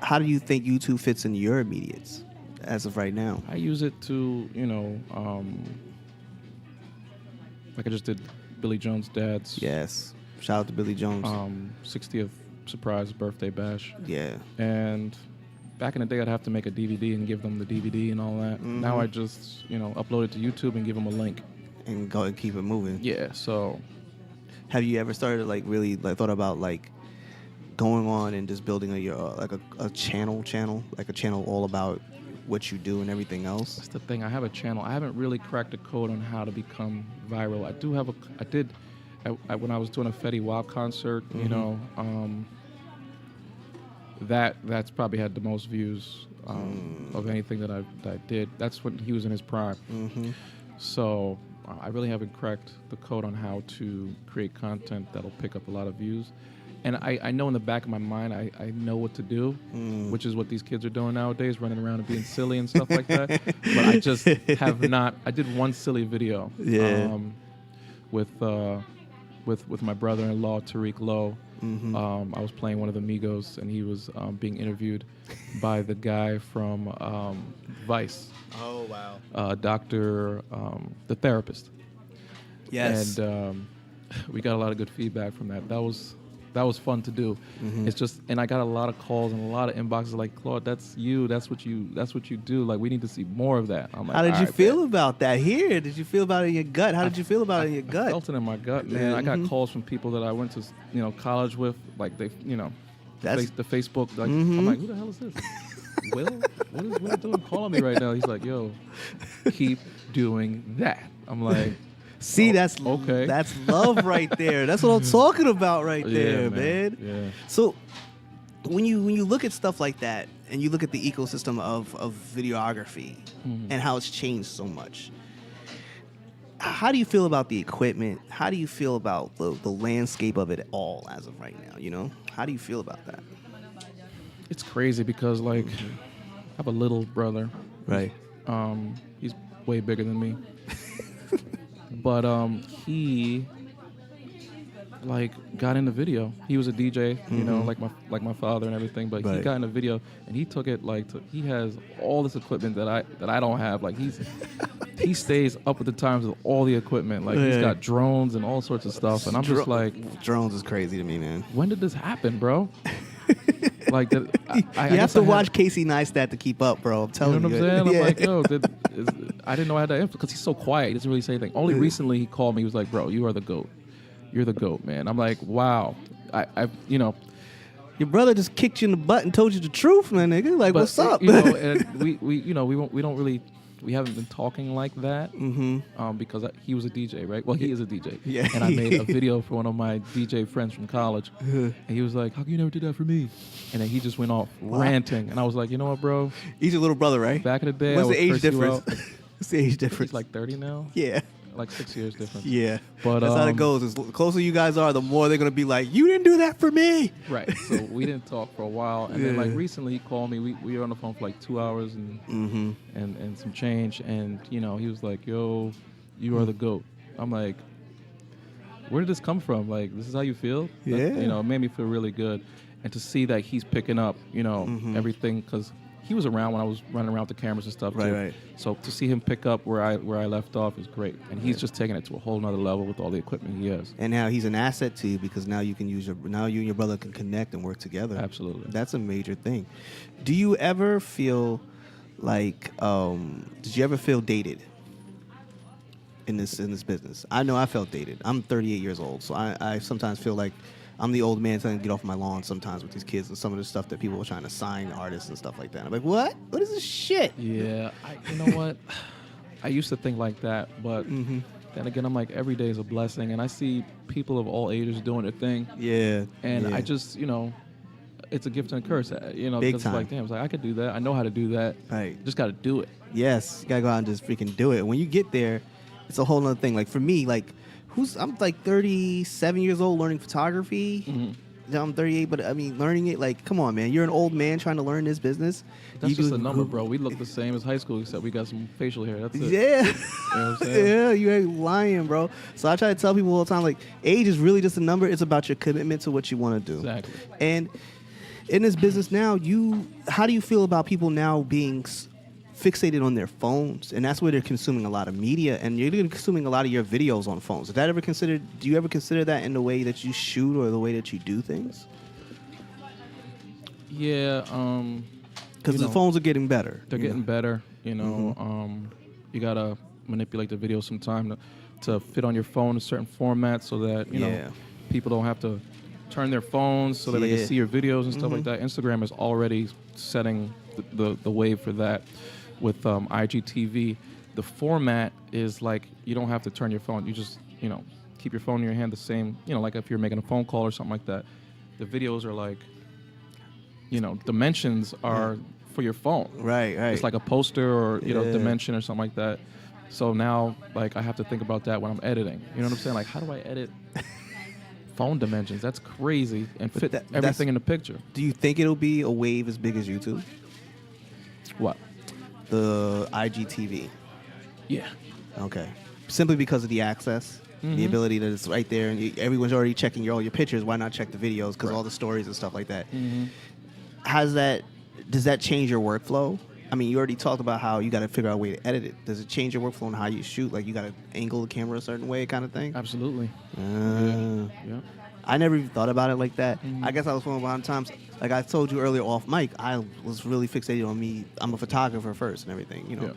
How do you think YouTube fits in your immediates as of right now? I use it to, like I just did Billy Jones' dad's. Yes. Shout out to Billy Jones. 60th surprise birthday bash. Yeah. And back in the day, I'd have to make a DVD and give them the DVD and all that. Now I just, upload it to YouTube and give them a link. And go and keep it moving. Yeah, so. Have you ever started really thought about going on and just building a channel, like a channel all about what you do and everything else? That's the thing. I have a channel. I haven't really cracked the code on how to become viral. When I was doing a Fetty Wap concert, that's probably had the most views of anything that I did. That's when he was in his prime. So I really haven't cracked the code on how to create content that'll pick up a lot of views. And I know in the back of my mind, I know what to do, which is what these kids are doing nowadays, running around and being silly and stuff like that. But I just have not. I did one silly video with my brother-in-law, Tariq Lowe. I was playing one of the Migos, and he was being interviewed by the guy from Vice. Oh, wow. Dr. The Therapist. Yes. And we got a lot of good feedback from that. That was fun to do. It's just, and I got a lot of calls and a lot of inboxes like, Claude, that's you. That's what you do. Like, we need to see more of that. I'm like, how did you feel about that here? Did you feel about it in your gut? How did you feel about it in your gut? I felt it in my gut, man. I got calls from people that I went to, college with, like they, the Facebook. Like, I'm like, who the hell is this? Will? What is Will doing calling me right now? He's like, yo, keep doing that. I'm like, see, that's okay. That's love right there. That's what I'm talking about right there, man. Yeah. So when you look at stuff like that and you look at the ecosystem of videography and how it's changed so much, how do you feel about the equipment? How do you feel about the landscape of it all as of right now? How do you feel about that? It's crazy because I have a little brother. Right. He's way bigger than me. But he got into video. He was a DJ, like my father and everything. But he got into video, and he took it he has all this equipment that I don't have. Like he stays up with the times with all the equipment. Like he's got drones and all sorts of stuff. And I'm just like, drones is crazy to me, man. When did this happen, bro? Like that, you have to watch Casey Neistat to keep up, bro. I'm telling you. You know what I'm saying? I'm like, yo, I didn't know I had that influence because he's so quiet. He doesn't really say anything. Only recently he called me. He was like, bro, you are the GOAT. You're the GOAT, man. I'm like, wow. Your brother just kicked you in the butt and told you the truth, man, nigga. Like, what's up? And we don't really we haven't been talking like that because he was a DJ, right? Well, he is a DJ. Yeah. And I made a video for one of my DJ friends from college. And he was like, how come you never did that for me? And then he just went off ranting. And I was like, you know what, bro? He's your little brother, right? Back in the day, What's I would the age curse you difference? out. What's the age difference? He's like 30 now. Yeah. Like 6 years difference. Yeah. But that's how it goes. As closer you guys are, the more they're going to be like, you didn't do that for me. Right. So we didn't talk for a while. And then like recently he called me. We were on the phone for like 2 hours and some change. And, you know, he was like, yo, you are the GOAT. I'm like, where did this come from? Like, this is how you feel? Yeah. You know, it made me feel really good. And to see that he's picking up, you know, everything, because he was around when I was running around with the cameras and stuff too. Right. So to see him pick up where I left off is great. And he's just taking it to a whole nother level with all the equipment he has. And now he's an asset to you because now you can use now you and your brother can connect and work together. Absolutely. That's a major thing. Do you ever feel like did you ever feel dated in this business? I know I felt dated. I'm 38 years old, so I sometimes feel like I'm the old man trying to get off my lawn sometimes with these kids and some of the stuff that people are trying to sign artists and stuff like that. I'm like, what? What is this shit? Yeah, you know what? I used to think like that, but then again, I'm like, every day is a blessing, and I see people of all ages doing their thing. Yeah. And yeah. I just, you know, it's a gift and a curse, you know, Big because time. it's like, damn, it's like, I could do that. I know how to do that. Right. Just got to do it. Yes, you gotta go out and just freaking do it. When you get there, it's a whole other thing. Like for me, like I'm like 37 years old learning photography. I'm 38, but I mean, learning it, like, come on, man. You're an old man trying to learn this business. That's just a number, bro. We look the same as high school, except we got some facial hair. That's it. Yeah. You know what I'm saying? Yeah, you ain't lying, bro. So I try to tell people all the time, like, age is really just a number. It's about your commitment to what you want to do. Exactly. And in this business now, how do you feel about people now being fixated on their phones? And that's where they're consuming a lot of media, and you're consuming a lot of your videos on phones. Do you ever consider that in the way that you shoot or the way that you do things? Yeah. Because the phones are getting better. They're getting better. You know, you got to manipulate the video sometime to fit on your phone in a certain format so that, you know, people don't have to turn their phones so that they can see your videos and stuff like that. Instagram is already setting the wave for that with IGTV. The format is like you don't have to turn your phone. You just, you know, keep your phone in your hand the same, you know, like if you're making a phone call or something like that. The videos are like, you know, dimensions are for your phone. Right. It's like a poster or, you know, dimension or something like that. So now, like, I have to think about that when I'm editing. You know what I'm saying? Like, how do I edit phone dimensions? That's crazy. And fit everything in the picture. Do you think it'll be a wave as big as YouTube? What? The IGTV. Yeah. Okay. Simply because of the access, the ability that it's right there, and everyone's already checking all your pictures. Why not check the videos? Because all the stories and stuff like that. Does that change your workflow? I mean, you already talked about how you got to figure out a way to edit it. Does it change your workflow on how you shoot? Like you got to angle the camera a certain way, kind of thing? Absolutely. Yeah. I never even thought about it like that. I guess I was feeling behind times. Like I told you earlier off mic, I was really fixated on me. I'm a photographer first and everything, you know. Yeah.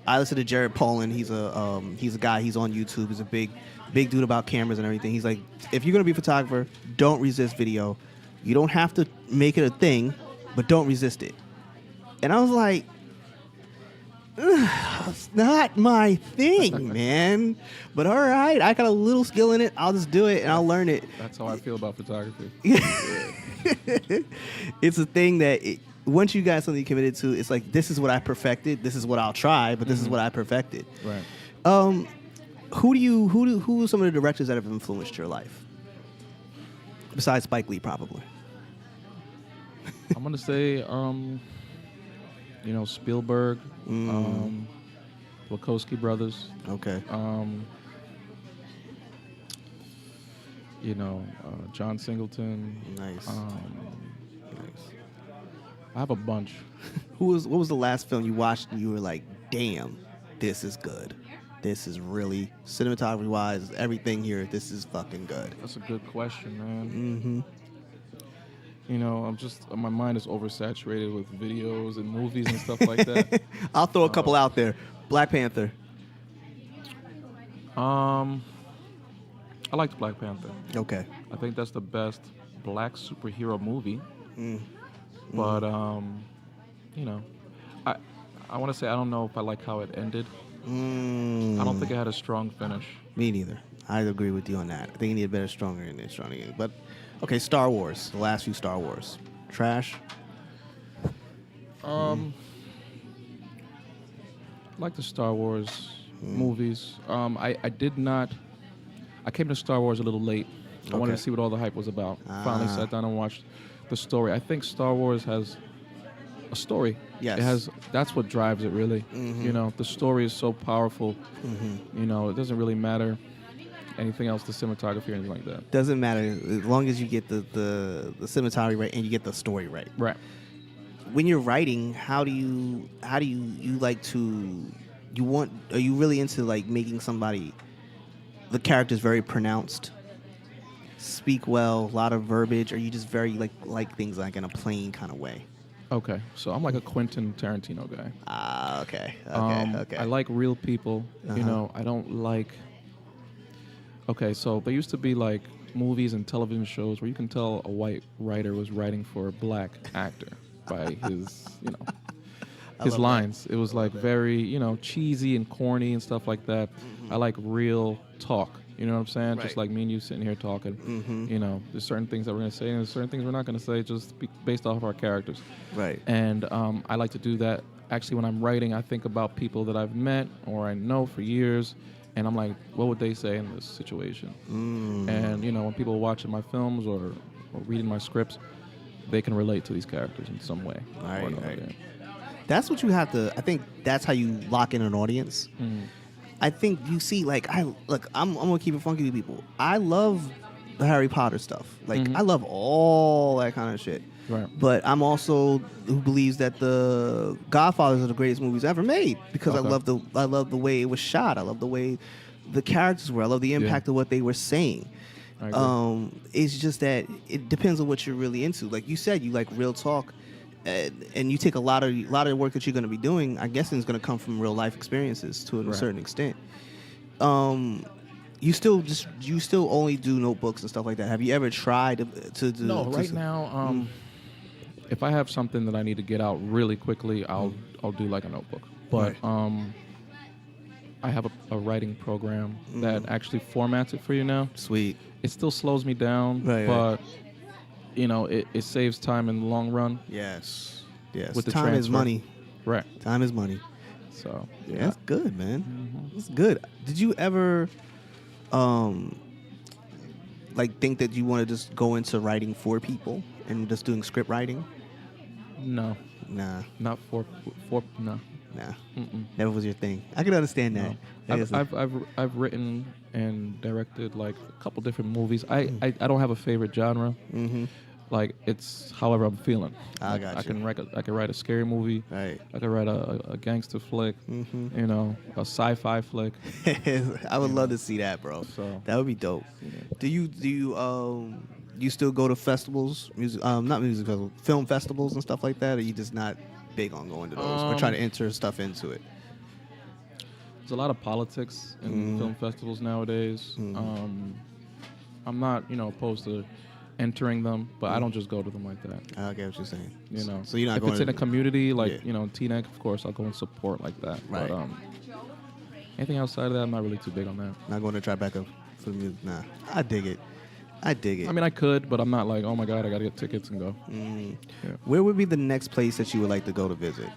I listen to Jared Polin. He's a guy. He's on YouTube. He's a big dude about cameras and everything. He's like, if you're gonna be a photographer, don't resist video. You don't have to make it a thing, but don't resist it. And I was like, it's not my thing, man. But all right, I got a little skill in it. I'll just do it and I'll learn it. That's how I feel about photography. It's a thing that once you got something committed to, it's like, this is what I perfected. This is what I'll try, but this is what I perfected. Right. Who are some of the directors that have influenced your life? Besides Spike Lee, probably. I'm gonna say, you know, Spielberg, Wachowski brothers. Okay. You know, John Singleton. Nice. Nice. I have a bunch. What was the last film you watched and you were like, damn, this is good. This is really, cinematography-wise, everything here, this is fucking good. That's a good question, man. You know, my mind is oversaturated with videos and movies and stuff like that. I'll throw a couple out there. Black Panther. I liked Black Panther. Okay. I think that's the best black superhero movie. But, you know, I want to say I don't know if I like how it ended. I don't think it had a strong finish. Me neither. I agree with you on that. I think you need a better, stronger ending. But okay, Star Wars. The last few Star Wars. Trash. I like the Star Wars movies. I did not. I came to Star Wars a little late. I wanted to see what all the hype was about. Finally sat down and watched the story. I think Star Wars has a story. Yes. It has. That's what drives it, really. You know, the story is so powerful. You know, it doesn't really matter anything else, the cinematography or anything like that. Doesn't matter as long as you get the cinematography right and you get the story right. Right. When you're writing, how do you like to are you really into like making somebody, the characters very pronounced, speak well, a lot of verbiage, or are you just very like things like in a plain kind of way? Okay, so I'm like a Quentin Tarantino guy. Okay. I like real people. You know, I don't like. Okay, so there used to be like movies and television shows where you can tell a white writer was writing for a black actor by his, you know, his lines. It was like very, you know, cheesy and corny and stuff like that. I like real talk. You know what I'm saying? Right. Just like me and you sitting here talking. You know, there's certain things that we're going to say and there's certain things we're not going to say just based off of our characters. Right. And I like to do that. Actually, when I'm writing, I think about people that I've met or I know for years. And I'm like, what would they say in this situation? And, you know, when people are watching my films or reading my scripts, they can relate to these characters in some way. Right. Yeah. That's what you have to. I think that's how you lock in an audience. I think you see, like, I'm gonna keep it funky with people. I love the Harry Potter stuff. Like, I love all that kind of shit. Right. But I'm also who believes that the Godfathers are the greatest movies ever made because I love the way it was shot. I love the way the characters were. I love the impact of what they were saying. It's just that it depends on what you're really into. Like you said, you like real talk, and you take a lot of the work that you're going to be doing. I guess it's going to come from real life experiences to a certain extent. You still only do notebooks and stuff like that. Have you ever tried to do? No, right now, if I have something that I need to get out really quickly, I'll do like a notebook. But I have a writing program that actually formats it for you now. Sweet. It still slows me down, but you know, it saves time in the long run. Yes. With the time is money. Right. Time is money. So yeah, that's good, man. That's good. Did you ever like think that you want to just go into writing for people and just doing script writing? No. Nah. Not for no. Nah. Never was your thing. I can understand that. No. I've written and directed like a couple different movies. I don't have a favorite genre. Like it's however I'm feeling. I got you. I can write a scary movie. Right. I can write a gangster flick. You know, a sci-fi flick. I would love to see that, bro. So that would be dope. Yeah. Do you still go to festivals, not music festivals, film festivals and stuff like that? Or are you just not big on going to those or trying to enter stuff into it? There's a lot of politics in film festivals nowadays. I'm not, opposed to entering them, but I don't just go to them like that. I get what you're saying. So you're not if going it's in a community like TNEC, of course I'll go and support like that. Right. But anything outside of that, I'm not really too big on that. Not going to Tribeca for the music. Nah, I dig it. I mean, I could, but I'm not like, oh my God, I got to get tickets and go. Yeah. Where would be the next place that you would like to go to visit?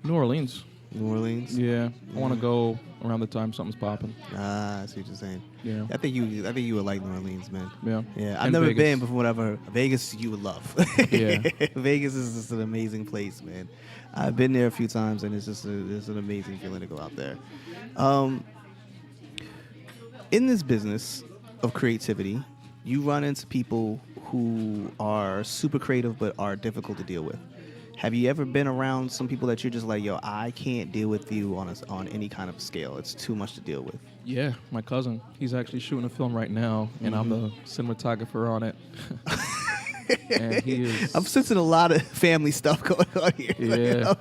New Orleans. New Orleans? Yeah. I want to go around the time something's popping. I see what you're saying. Yeah. I think you would like New Orleans, man. Yeah. Yeah. I've never been, but from whatever. Vegas you would love. Yeah. Vegas is just an amazing place, man. I've been there a few times, and it's an amazing feeling to go out there. In this business of creativity, you run into people who are super creative but are difficult to deal with. Have you ever been around some people that you're just like, yo, I can't deal with you on any kind of scale. It's too much to deal with. Yeah, my cousin. He's actually shooting a film right now, and I'm the cinematographer on it. And he is... I'm sensing a lot of family stuff going on here. Yeah.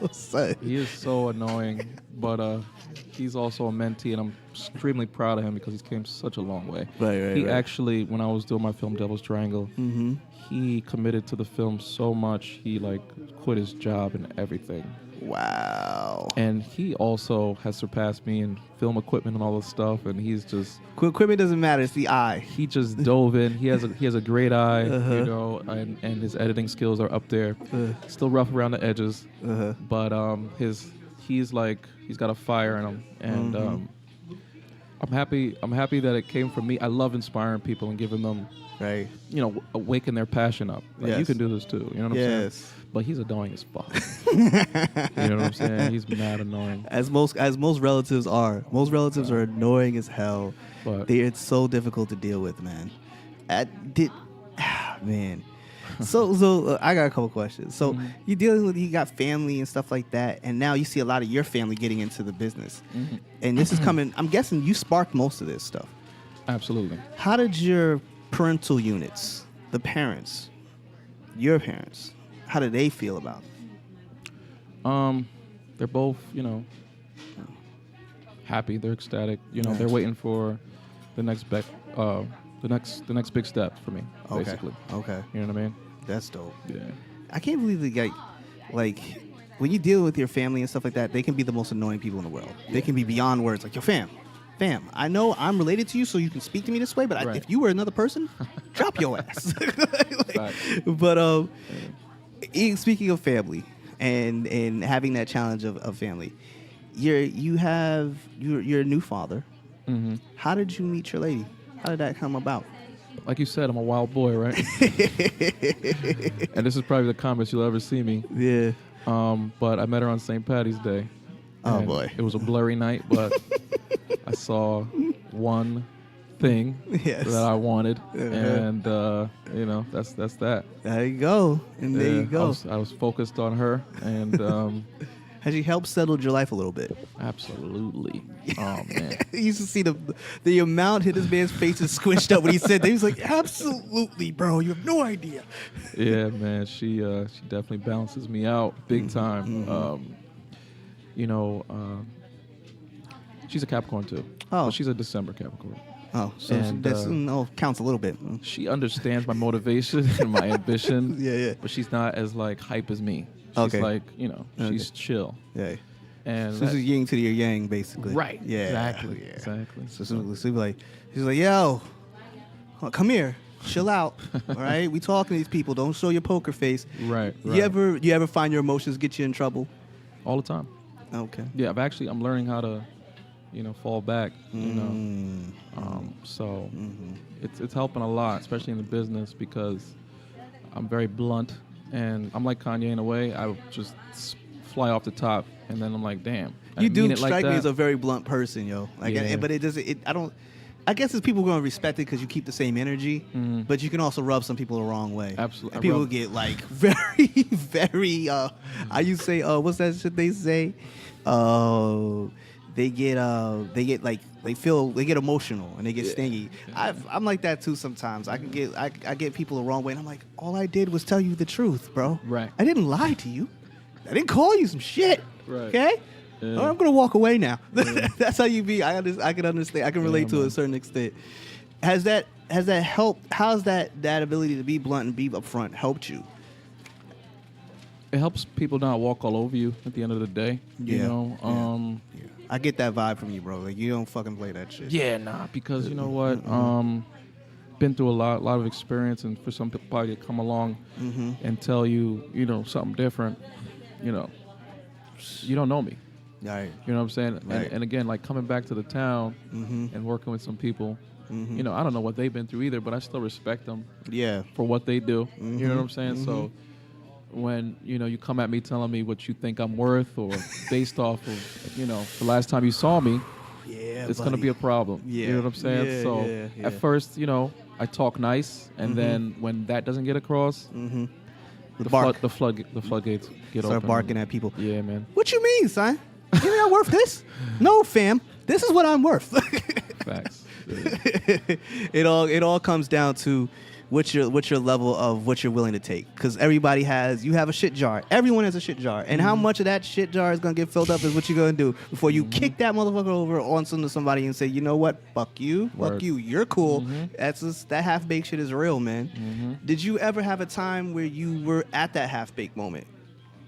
He is so annoying, but he's also a mentee, and I'm extremely proud of him because he's came such a long way. Right. He actually, when I was doing my film Devil's Triangle, he committed to the film so much, he like quit his job and everything. Wow. And he also has surpassed me in film equipment and all this stuff, and he's just... Equipment doesn't matter, it's the eye. He just dove in. He has a great eye, you know, and his editing skills are up there. Still rough around the edges, but he's got a fire in him, and I'm happy that it came from me. I love inspiring people and giving them, right, you know, awaken their passion up. Like, you can do this too. You know what I'm saying? But he's annoying as fuck. You know what I'm saying? He's mad annoying. As most relatives are. Most relatives are annoying as hell. But it's so difficult to deal with, man. Man. So I got a couple questions. So you got family and stuff like that, and now you see a lot of your family getting into the business. And this is coming, I'm guessing you sparked most of this stuff. Absolutely. How did your parental units, the parents, your parents, how did they feel about it? They're both, you know, happy. They're ecstatic. You know, they're waiting for the next the next big step for me, basically. Okay. You know what I mean? That's dope. Yeah. I can't believe the guy, like, when you deal with your family and stuff like that, they can be the most annoying people in the world. They can be beyond words. Like, yo, fam, I know I'm related to you, so you can speak to me this way, but if you were another person, drop your ass. But speaking of family and having that challenge of family, you're a new father. How did you meet your lady? How did that come about? Like you said, I'm a wild boy, right? And this is probably the calmest you'll ever see me. Yeah. But I met her on St. Patty's Day. Oh boy. It was a blurry night, but I saw one thing that I wanted, and you know, that's that. There you go, and there you go. I was focused on her, and has she helped settle your life a little bit? Absolutely. Oh man, you used to see the amount hit this man's face is squished up when he said that. He was like, "Absolutely, bro, you have no idea." Yeah, man, she definitely balances me out big time. You know, she's a Capricorn too. Oh, but she's a December Capricorn. Oh, so that counts a little bit. She understands my motivation and my ambition. Yeah. But she's not as like hype as me. She's like, you know, she's chill. Yeah. And so this is yin to your yang, basically. Right. Yeah. Exactly. Yeah. Exactly. So she's like, yo, come here, chill out. All right, we talking to these people. Don't show your poker face. Right. You ever find your emotions get you in trouble? All the time. Okay. Yeah, I'm learning how to, you know, fall back. You know. So it's helping a lot, especially in the business, because I'm very blunt. And I'm like Kanye in a way. I just fly off the top, and then I'm like, damn. You do strike me as a very blunt person, yo. Like, but it doesn't. I don't. I guess it's people going to respect it because you keep the same energy, but you can also rub some people the wrong way. Absolutely. And people get like very, very. I used to say, what's that shit they say? They get like they get emotional and they get stingy. I'm like that too sometimes. I get people the wrong way, and I'm like, all I did was tell you the truth, bro. Right. I didn't lie to you. I didn't call you some shit. Right. Okay. Yeah. I'm gonna walk away now. Yeah. That's how you be. I can understand. I can relate to a certain extent. Has that helped? How's that ability to be blunt and be upfront helped you? It helps people not walk all over you at the end of the day. You know. Yeah. I get that vibe from you, bro. Like, you don't fucking play that shit. Yeah, nah. Because you know what? Been through a lot of experience, and for some people probably to come along and tell you, you know, something different. You know, you don't know me. Right. You know what I'm saying? Right. And again, like coming back to the town and working with some people, you know, I don't know what they've been through either, but I still respect them for what they do. You know what I'm saying? So when, you know, you come at me telling me what you think I'm worth or based off of, you know, the last time you saw me, it's going to be a problem. Yeah. You know what I'm saying? At first, you know, I talk nice, and then when that doesn't get across, the floodgates get open. Start barking at people. Yeah, man. What you mean, son? You think I'm worth this? No, fam. This is what I'm worth. Facts. It all comes down to what's your level of what you're willing to take? Because you have a shit jar. Everyone has a shit jar, and how much of that shit jar is gonna get filled up is what you're gonna do before you kick that motherfucker over onto somebody and say, you know what, fuck you, you're cool. That half baked shit is real, man. Did you ever have a time where you were at that half baked moment?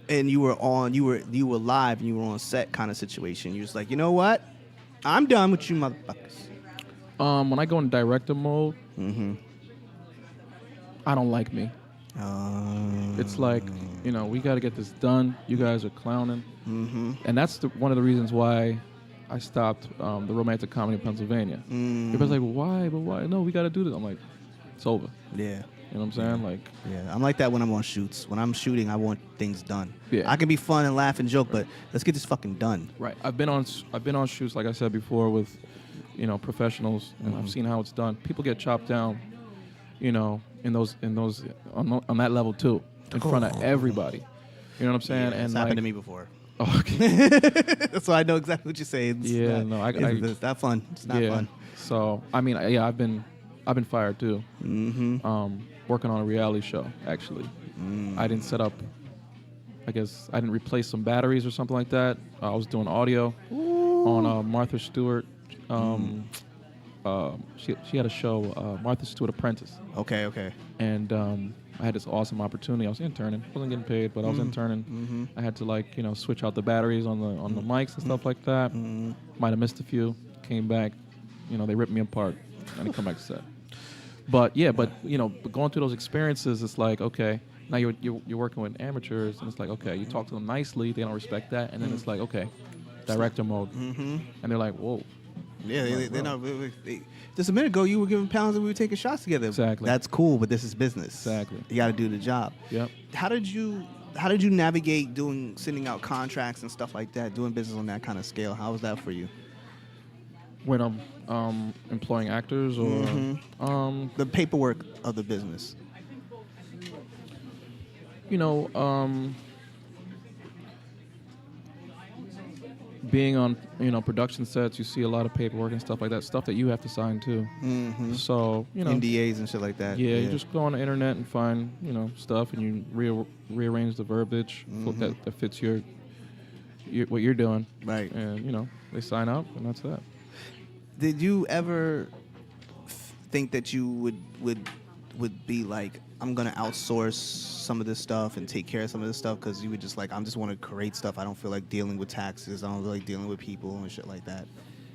And you were live and you were on set kind of situation. You're just like, you know what? I'm done with you motherfuckers. When I go in director mode, I don't like me. It's like, we got to get this done. You guys are clowning. And that's one of the reasons why I stopped the romantic comedy in Pennsylvania. Everybody's like, why? But why? No, we got to do this. I'm like, it's over. Yeah. You know what I'm saying? I'm like that when I'm on shoots. When I'm shooting, I want things done. Yeah. I can be fun and laugh and joke, but let's get this fucking done. Right. I've been on shoots, like I said before, with professionals, and I've seen how it's done. People get chopped down, in those on that level too, in front of everybody. You know what I'm saying? Yeah, and it's happened to me before. Oh, okay. So I know exactly what you're saying. It's not fun. It's not fun. So I mean, I've been fired too. Working on a reality show, actually. I didn't set up, I guess, I didn't replace some batteries or something like that. I was doing audio on Martha Stewart. She had a show, Martha Stewart Apprentice. Okay. And I had this awesome opportunity. I was interning. Wasn't getting paid, but I was interning. I had to switch out the batteries on the mics and stuff like that. Might have missed a few. Came back. They ripped me apart. I didn't come back to set. But going through those experiences, it's like, okay, now you're working with amateurs, and it's like, okay, you talk to them nicely, they don't respect that, and then it's like, okay, director mode, and they're like, whoa. Yeah, they're not. Just a minute ago, you were giving pounds and we were taking shots together. Exactly. That's cool, but this is business. Exactly. You got to do the job. Yep. How did you navigate sending out contracts and stuff like that, doing business on that kind of scale? How was that for you? When I'm employing actors or the paperwork of the business. Being on production sets, you see a lot of paperwork and stuff like that, stuff that you have to sign too. So NDAs and shit like that. Yeah, you just go on the internet and find stuff, and you rearrange the verbiage that fits your what you're doing. Right. And they sign up, and that's that. Did you ever think that you would be like, I'm gonna outsource some of this stuff and take care of some of this stuff, because you would just like, I'm just want to create stuff. I don't feel like dealing with taxes. I don't feel like dealing with people and shit like that.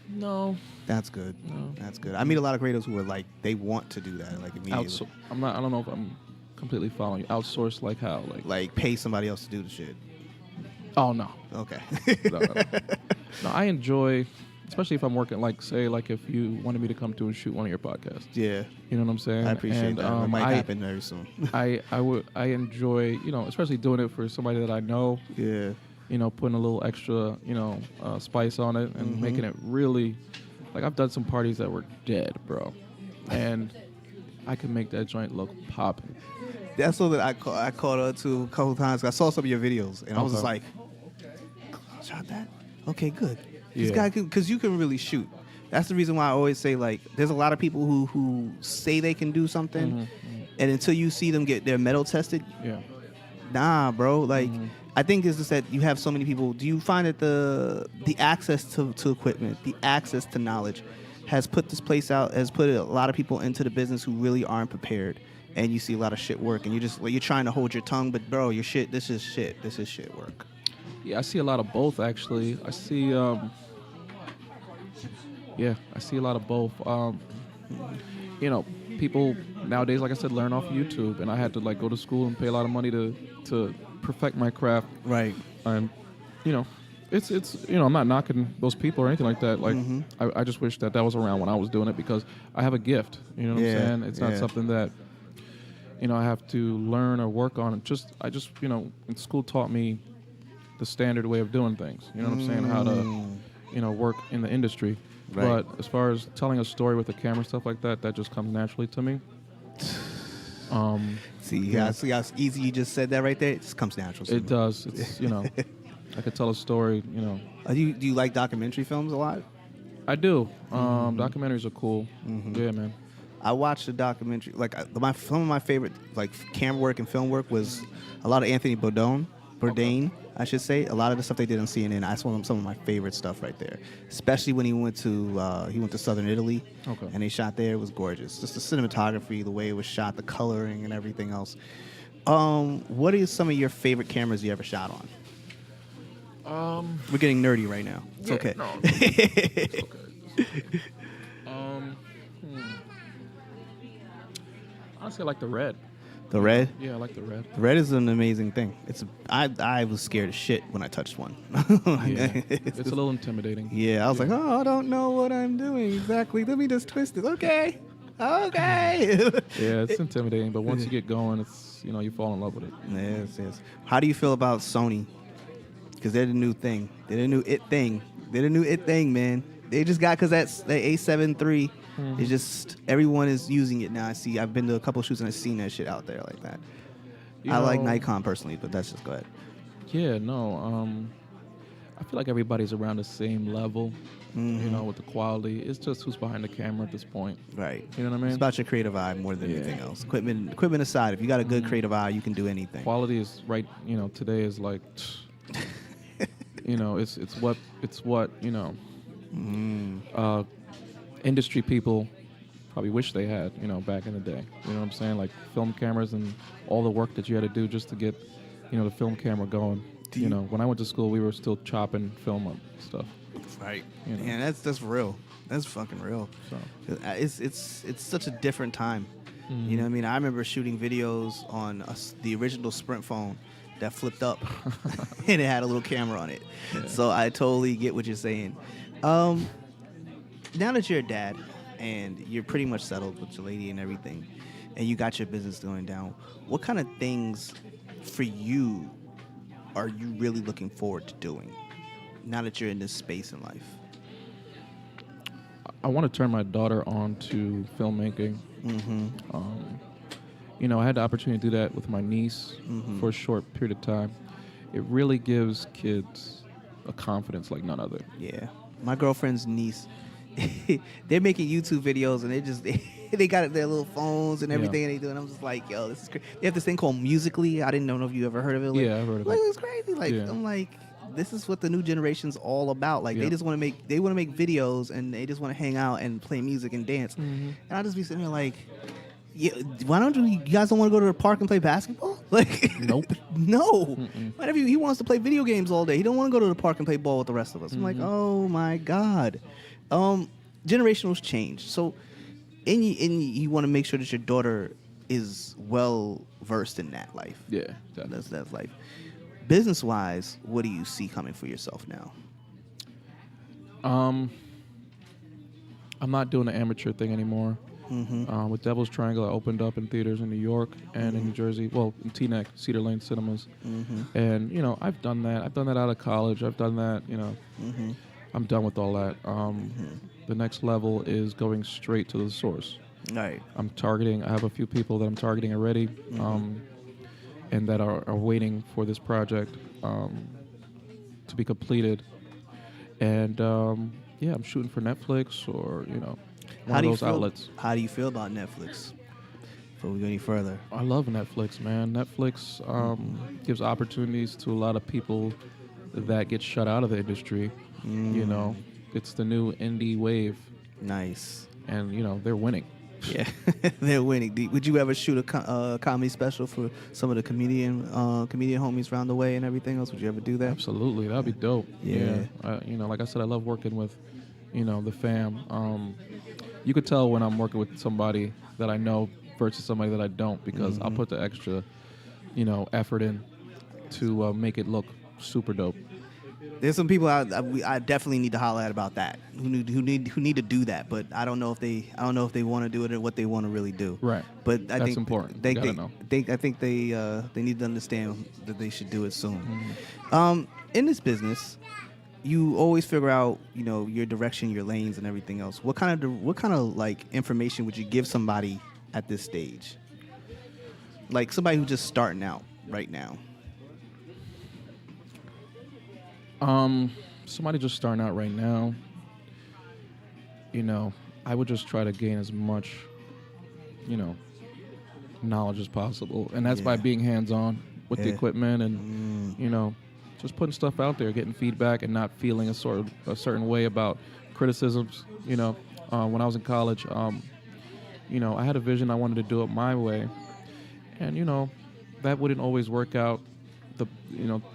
No. That's good. No. That's good. I meet a lot of creators who are like, they want to do that, like immediately. I don't know if I'm completely following you. Outsource like how? Like pay somebody else to do the shit. Oh no. Okay. No, I enjoy, especially if I'm working, if you wanted me to come to and shoot one of your podcasts. Yeah. You know what I'm saying? I appreciate that. It might happen very soon. I enjoy, especially doing it for somebody that I know. Yeah. Putting a little extra, spice on it and making it really, I've done some parties that were dead, bro. And I can make that joint look popping. That's something I caught on to a couple times. I saw some of your videos, and I was just like, shot that? Okay, good. This guy can, because you can really shoot. That's the reason why I always say, there's a lot of people who say they can do something, and until you see them get their metal tested, nah, bro. I think it's just that you have so many people. Do you find that the access to equipment, the access to knowledge, has put this place out, has put a lot of people into the business who really aren't prepared, and you see a lot of shit work, and you're trying to hold your tongue, but bro, this is shit work. Yeah, I see a lot of both, actually. I see I see a lot of both. People nowadays, like I said, learn off YouTube, and I had to go to school and pay a lot of money to perfect my craft. Right. And it's I'm not knocking those people or anything like that. I just wish that was around when I was doing it, because I have a gift. You know what I'm saying? It's not something that I have to learn or work on. I just in school taught me the standard way of doing things. You know what I'm saying? How to work in the industry. Right. But as far as telling a story with a camera, stuff like that just comes naturally to me. See how easy you just said that right there? It just comes natural to me. It does. It's I could tell a story. Do you like documentary films a lot? I do. Documentaries are cool. Yeah, man. I watched the documentary. Like some of my favorite like camera work and film work was a lot of Anthony Bourdain, I should say. A lot of the stuff they did on CNN. I saw some of my favorite stuff right there. Especially when he went to southern Italy, and they shot there. It was gorgeous. Just the cinematography, the way it was shot, the coloring, and everything else. What are some of your favorite cameras you ever shot on? We're getting nerdy right now. It's okay. No, it's okay. Honestly, I like the red. The red? Yeah, I like the red. The red is an amazing thing. I was scared as shit when I touched one. Yeah, it's a little intimidating. Yeah, I was like, oh, I don't know what I'm doing exactly. Let me just twist it. Okay. Yeah, it's intimidating, but once you get going, it's you fall in love with it. Yes. How do you feel about Sony? Because they're the new thing. They're the new it thing, man. They just got, because that's the A7 III. It's just, everyone is using it now. I've been to a couple shoots and I've seen that shit out there like that. I like Nikon personally, but that's just, go ahead. Yeah, no. I feel like everybody's around the same level, with the quality. It's just who's behind the camera at this point. Right. You know what I mean? It's about your creative eye more than anything else. Equipment aside, if you got a good creative eye, you can do anything. Quality is right. Today is like, it's what industry people probably wish they had, back in the day. You know what I'm saying? Like film cameras and all the work that you had to do just to get, the film camera going. When I went to school, we were still chopping film up stuff. Right. Yeah, that's real. That's fucking real. So it's such a different time. You know what I mean? I remember shooting videos on the original Sprint phone that flipped up and it had a little camera on it. Yeah. So I totally get what you're saying. Now that you're a dad and you're pretty much settled with your lady and everything, and you got your business going down, what kind of things for you are you really looking forward to doing now that you're in this space in life? I want to turn my daughter on to filmmaking. I had the opportunity to do that with my niece for a short period of time. It really gives kids a confidence like none other. Yeah. My girlfriend's niece, they're making YouTube videos and they got their little phones and everything and they do, and I'm just like, yo, this is crazy. They have this thing called Musical.ly. I didn't know if you ever heard of it. Like, yeah, I've heard of it. It's crazy. Like, I'm like, this is what the new generation's all about. Like, they just want to make videos and they just want to hang out and play music and dance. And I'll just be sitting there like, yeah, why don't you guys don't want to go to the park and play basketball? Like, nope. No. Whatever. He wants to play video games all day. He don't want to go to the park and play ball with the rest of us. I'm like, oh my God. Generationals change. So, and you want to make sure that your daughter is well versed in that life. Yeah, definitely. That's life. Business wise, what do you see coming for yourself now? I'm not doing the amateur thing anymore. With Devil's Triangle, I opened up in theaters in New York and in New Jersey. Well, in Teaneck, Cedar Lane Cinemas. And, I've done that. I've done that out of college. I've done that, I'm done with all that. The next level is going straight to the source. Right. I have a few people that I'm targeting already and that are waiting for this project to be completed. And, I'm shooting for Netflix or, one of those outlets. How do you feel about Netflix? Before we go any further, I love Netflix, man. Netflix gives opportunities to a lot of people that get shut out of the industry. It's the new indie wave. Nice. And they're winning. Yeah, they're winning. Would you ever shoot a comedy special for some of the comedian homies around the way and everything else? Would you ever do that? Absolutely, that'd be dope. Yeah. Like I said, I love working with, the fam. You could tell when I'm working with somebody that I know versus somebody that I don't, because I'll put the extra, effort in to make it look super dope. There's some people I definitely need to holler at about that. Who need to do that, but I don't know if they want to do it or what they want to really do. Right. But I That's think important. I think they need to understand that they should do it soon. In this business, you always figure out, your direction, your lanes, and everything else. What kind of like information would you give somebody at this stage? Like somebody who's just starting out right now. Somebody just starting out right now, I would just try to gain as much knowledge as possible, and that's Yeah. by being hands-on with the Yeah. equipment and just putting stuff out there, getting feedback, and not feeling a certain way about criticisms. When I was in college, I had a vision. I wanted to do it my way, and that wouldn't always work out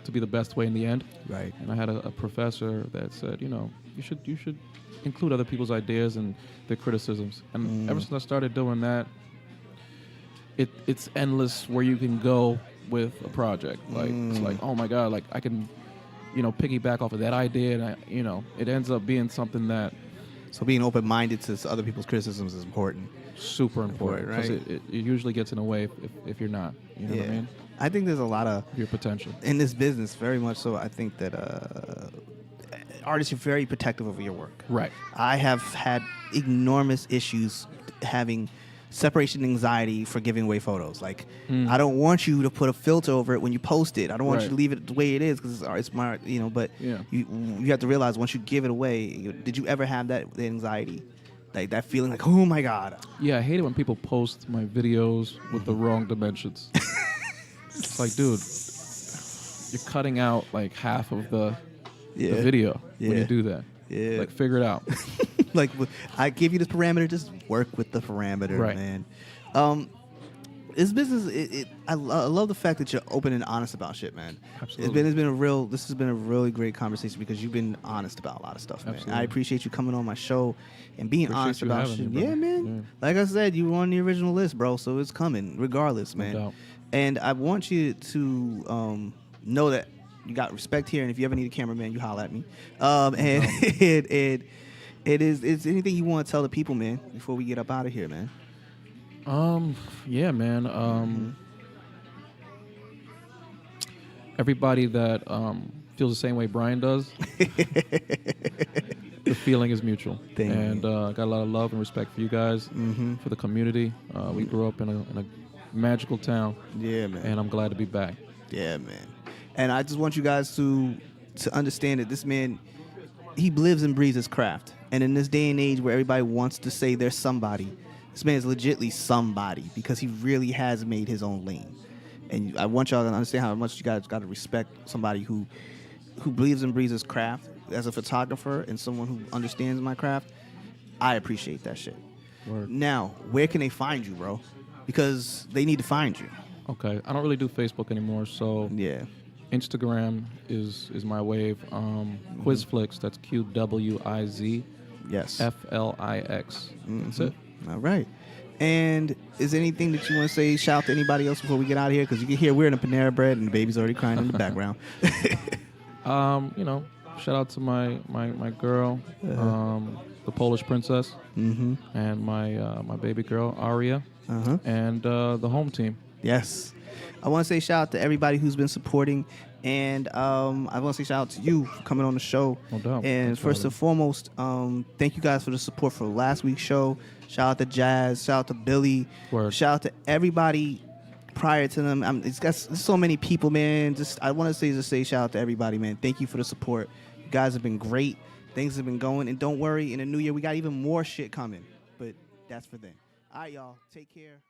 to be the best way in the end. Right. And I had a professor that said, you should include other people's ideas and their criticisms. And ever since I started doing that, it's endless where you can go with a project. Like it's like, oh my God, like I can, piggyback off of that idea, and it ends up being something that So being open-minded to other people's criticisms is important. super important, Right. because it usually gets in the way if you're not. You know what I mean? I think there's a lot of Your potential. in this business, very much so. I think that artists are very protective of your work. Right. I have had enormous issues having separation anxiety for giving away photos. Like, I don't want you to put a filter over it when you post it. I don't want you Right. to leave it the way it is because it's my, but Yeah. you have to realize once you give it away, did you ever have that anxiety? Like that feeling like, oh my God. Yeah, I hate it when people post my videos with the wrong dimensions. It's like, dude, you're cutting out like half of the video when Yeah. you do that. Yeah. Like, figure it out. Like, I give you this parameter, just work with the parameter, Right. man. This business, I love the fact that you're open and honest about shit, man. Absolutely. This has been a really great conversation because you've been honest about a lot of stuff, man. Absolutely. I appreciate you coming on my show and being Appreciate honest you about having shit. me, brother. Yeah, man. Yeah. Like I said, you were on the original list, bro, so it's coming regardless, man. doubt. And I want you to know that you got respect here, and if you ever need a cameraman, you holler at me. And it's anything you want to tell the people, man, before we get up out of here, man. Yeah, man. Everybody that feels the same way Brian does, the feeling is mutual. Thank you. And I got a lot of love and respect for you guys, for the community. We grew up in a magical town, Yeah, man. and I'm glad to be back. Yeah, man. And I just want you guys to understand that this man, he lives and breathes his craft. And in this day and age where everybody wants to say they're somebody, this man is legitly somebody because he really has made his own lane. And I want y'all to understand how much you guys got to respect somebody who believes and breathes his craft. As a photographer and someone who understands my craft, I appreciate that shit. Word. Now, where can they find you, bro? Because they need to find you. Okay, I don't really do Facebook anymore, so Yeah. Instagram is my wave. QWIZflix, that's QWIZ Yes. FLIX. That's it. All right. And is there anything that you want to say, shout out to anybody else before we get out of here? Because you can hear we're in a Panera Bread and the baby's already crying in the background. Shout out to my girl, the Polish princess, and my baby girl Aria, and the home team. Yes. I want to say shout out to everybody who's been supporting. And I want to say shout out to you for coming on the show. No doubt. And Thanks for first and foremost, thank you guys for the support for last week's show. Shout out to Jazz. Shout out to Billy. Word. Shout out to everybody prior to them. There's so many people, man. I want to say shout out to everybody, man. Thank you for the support. You guys have been great. Things have been going. And don't worry, in the new year, we got even more shit coming. But that's for then. All right, y'all. Take care.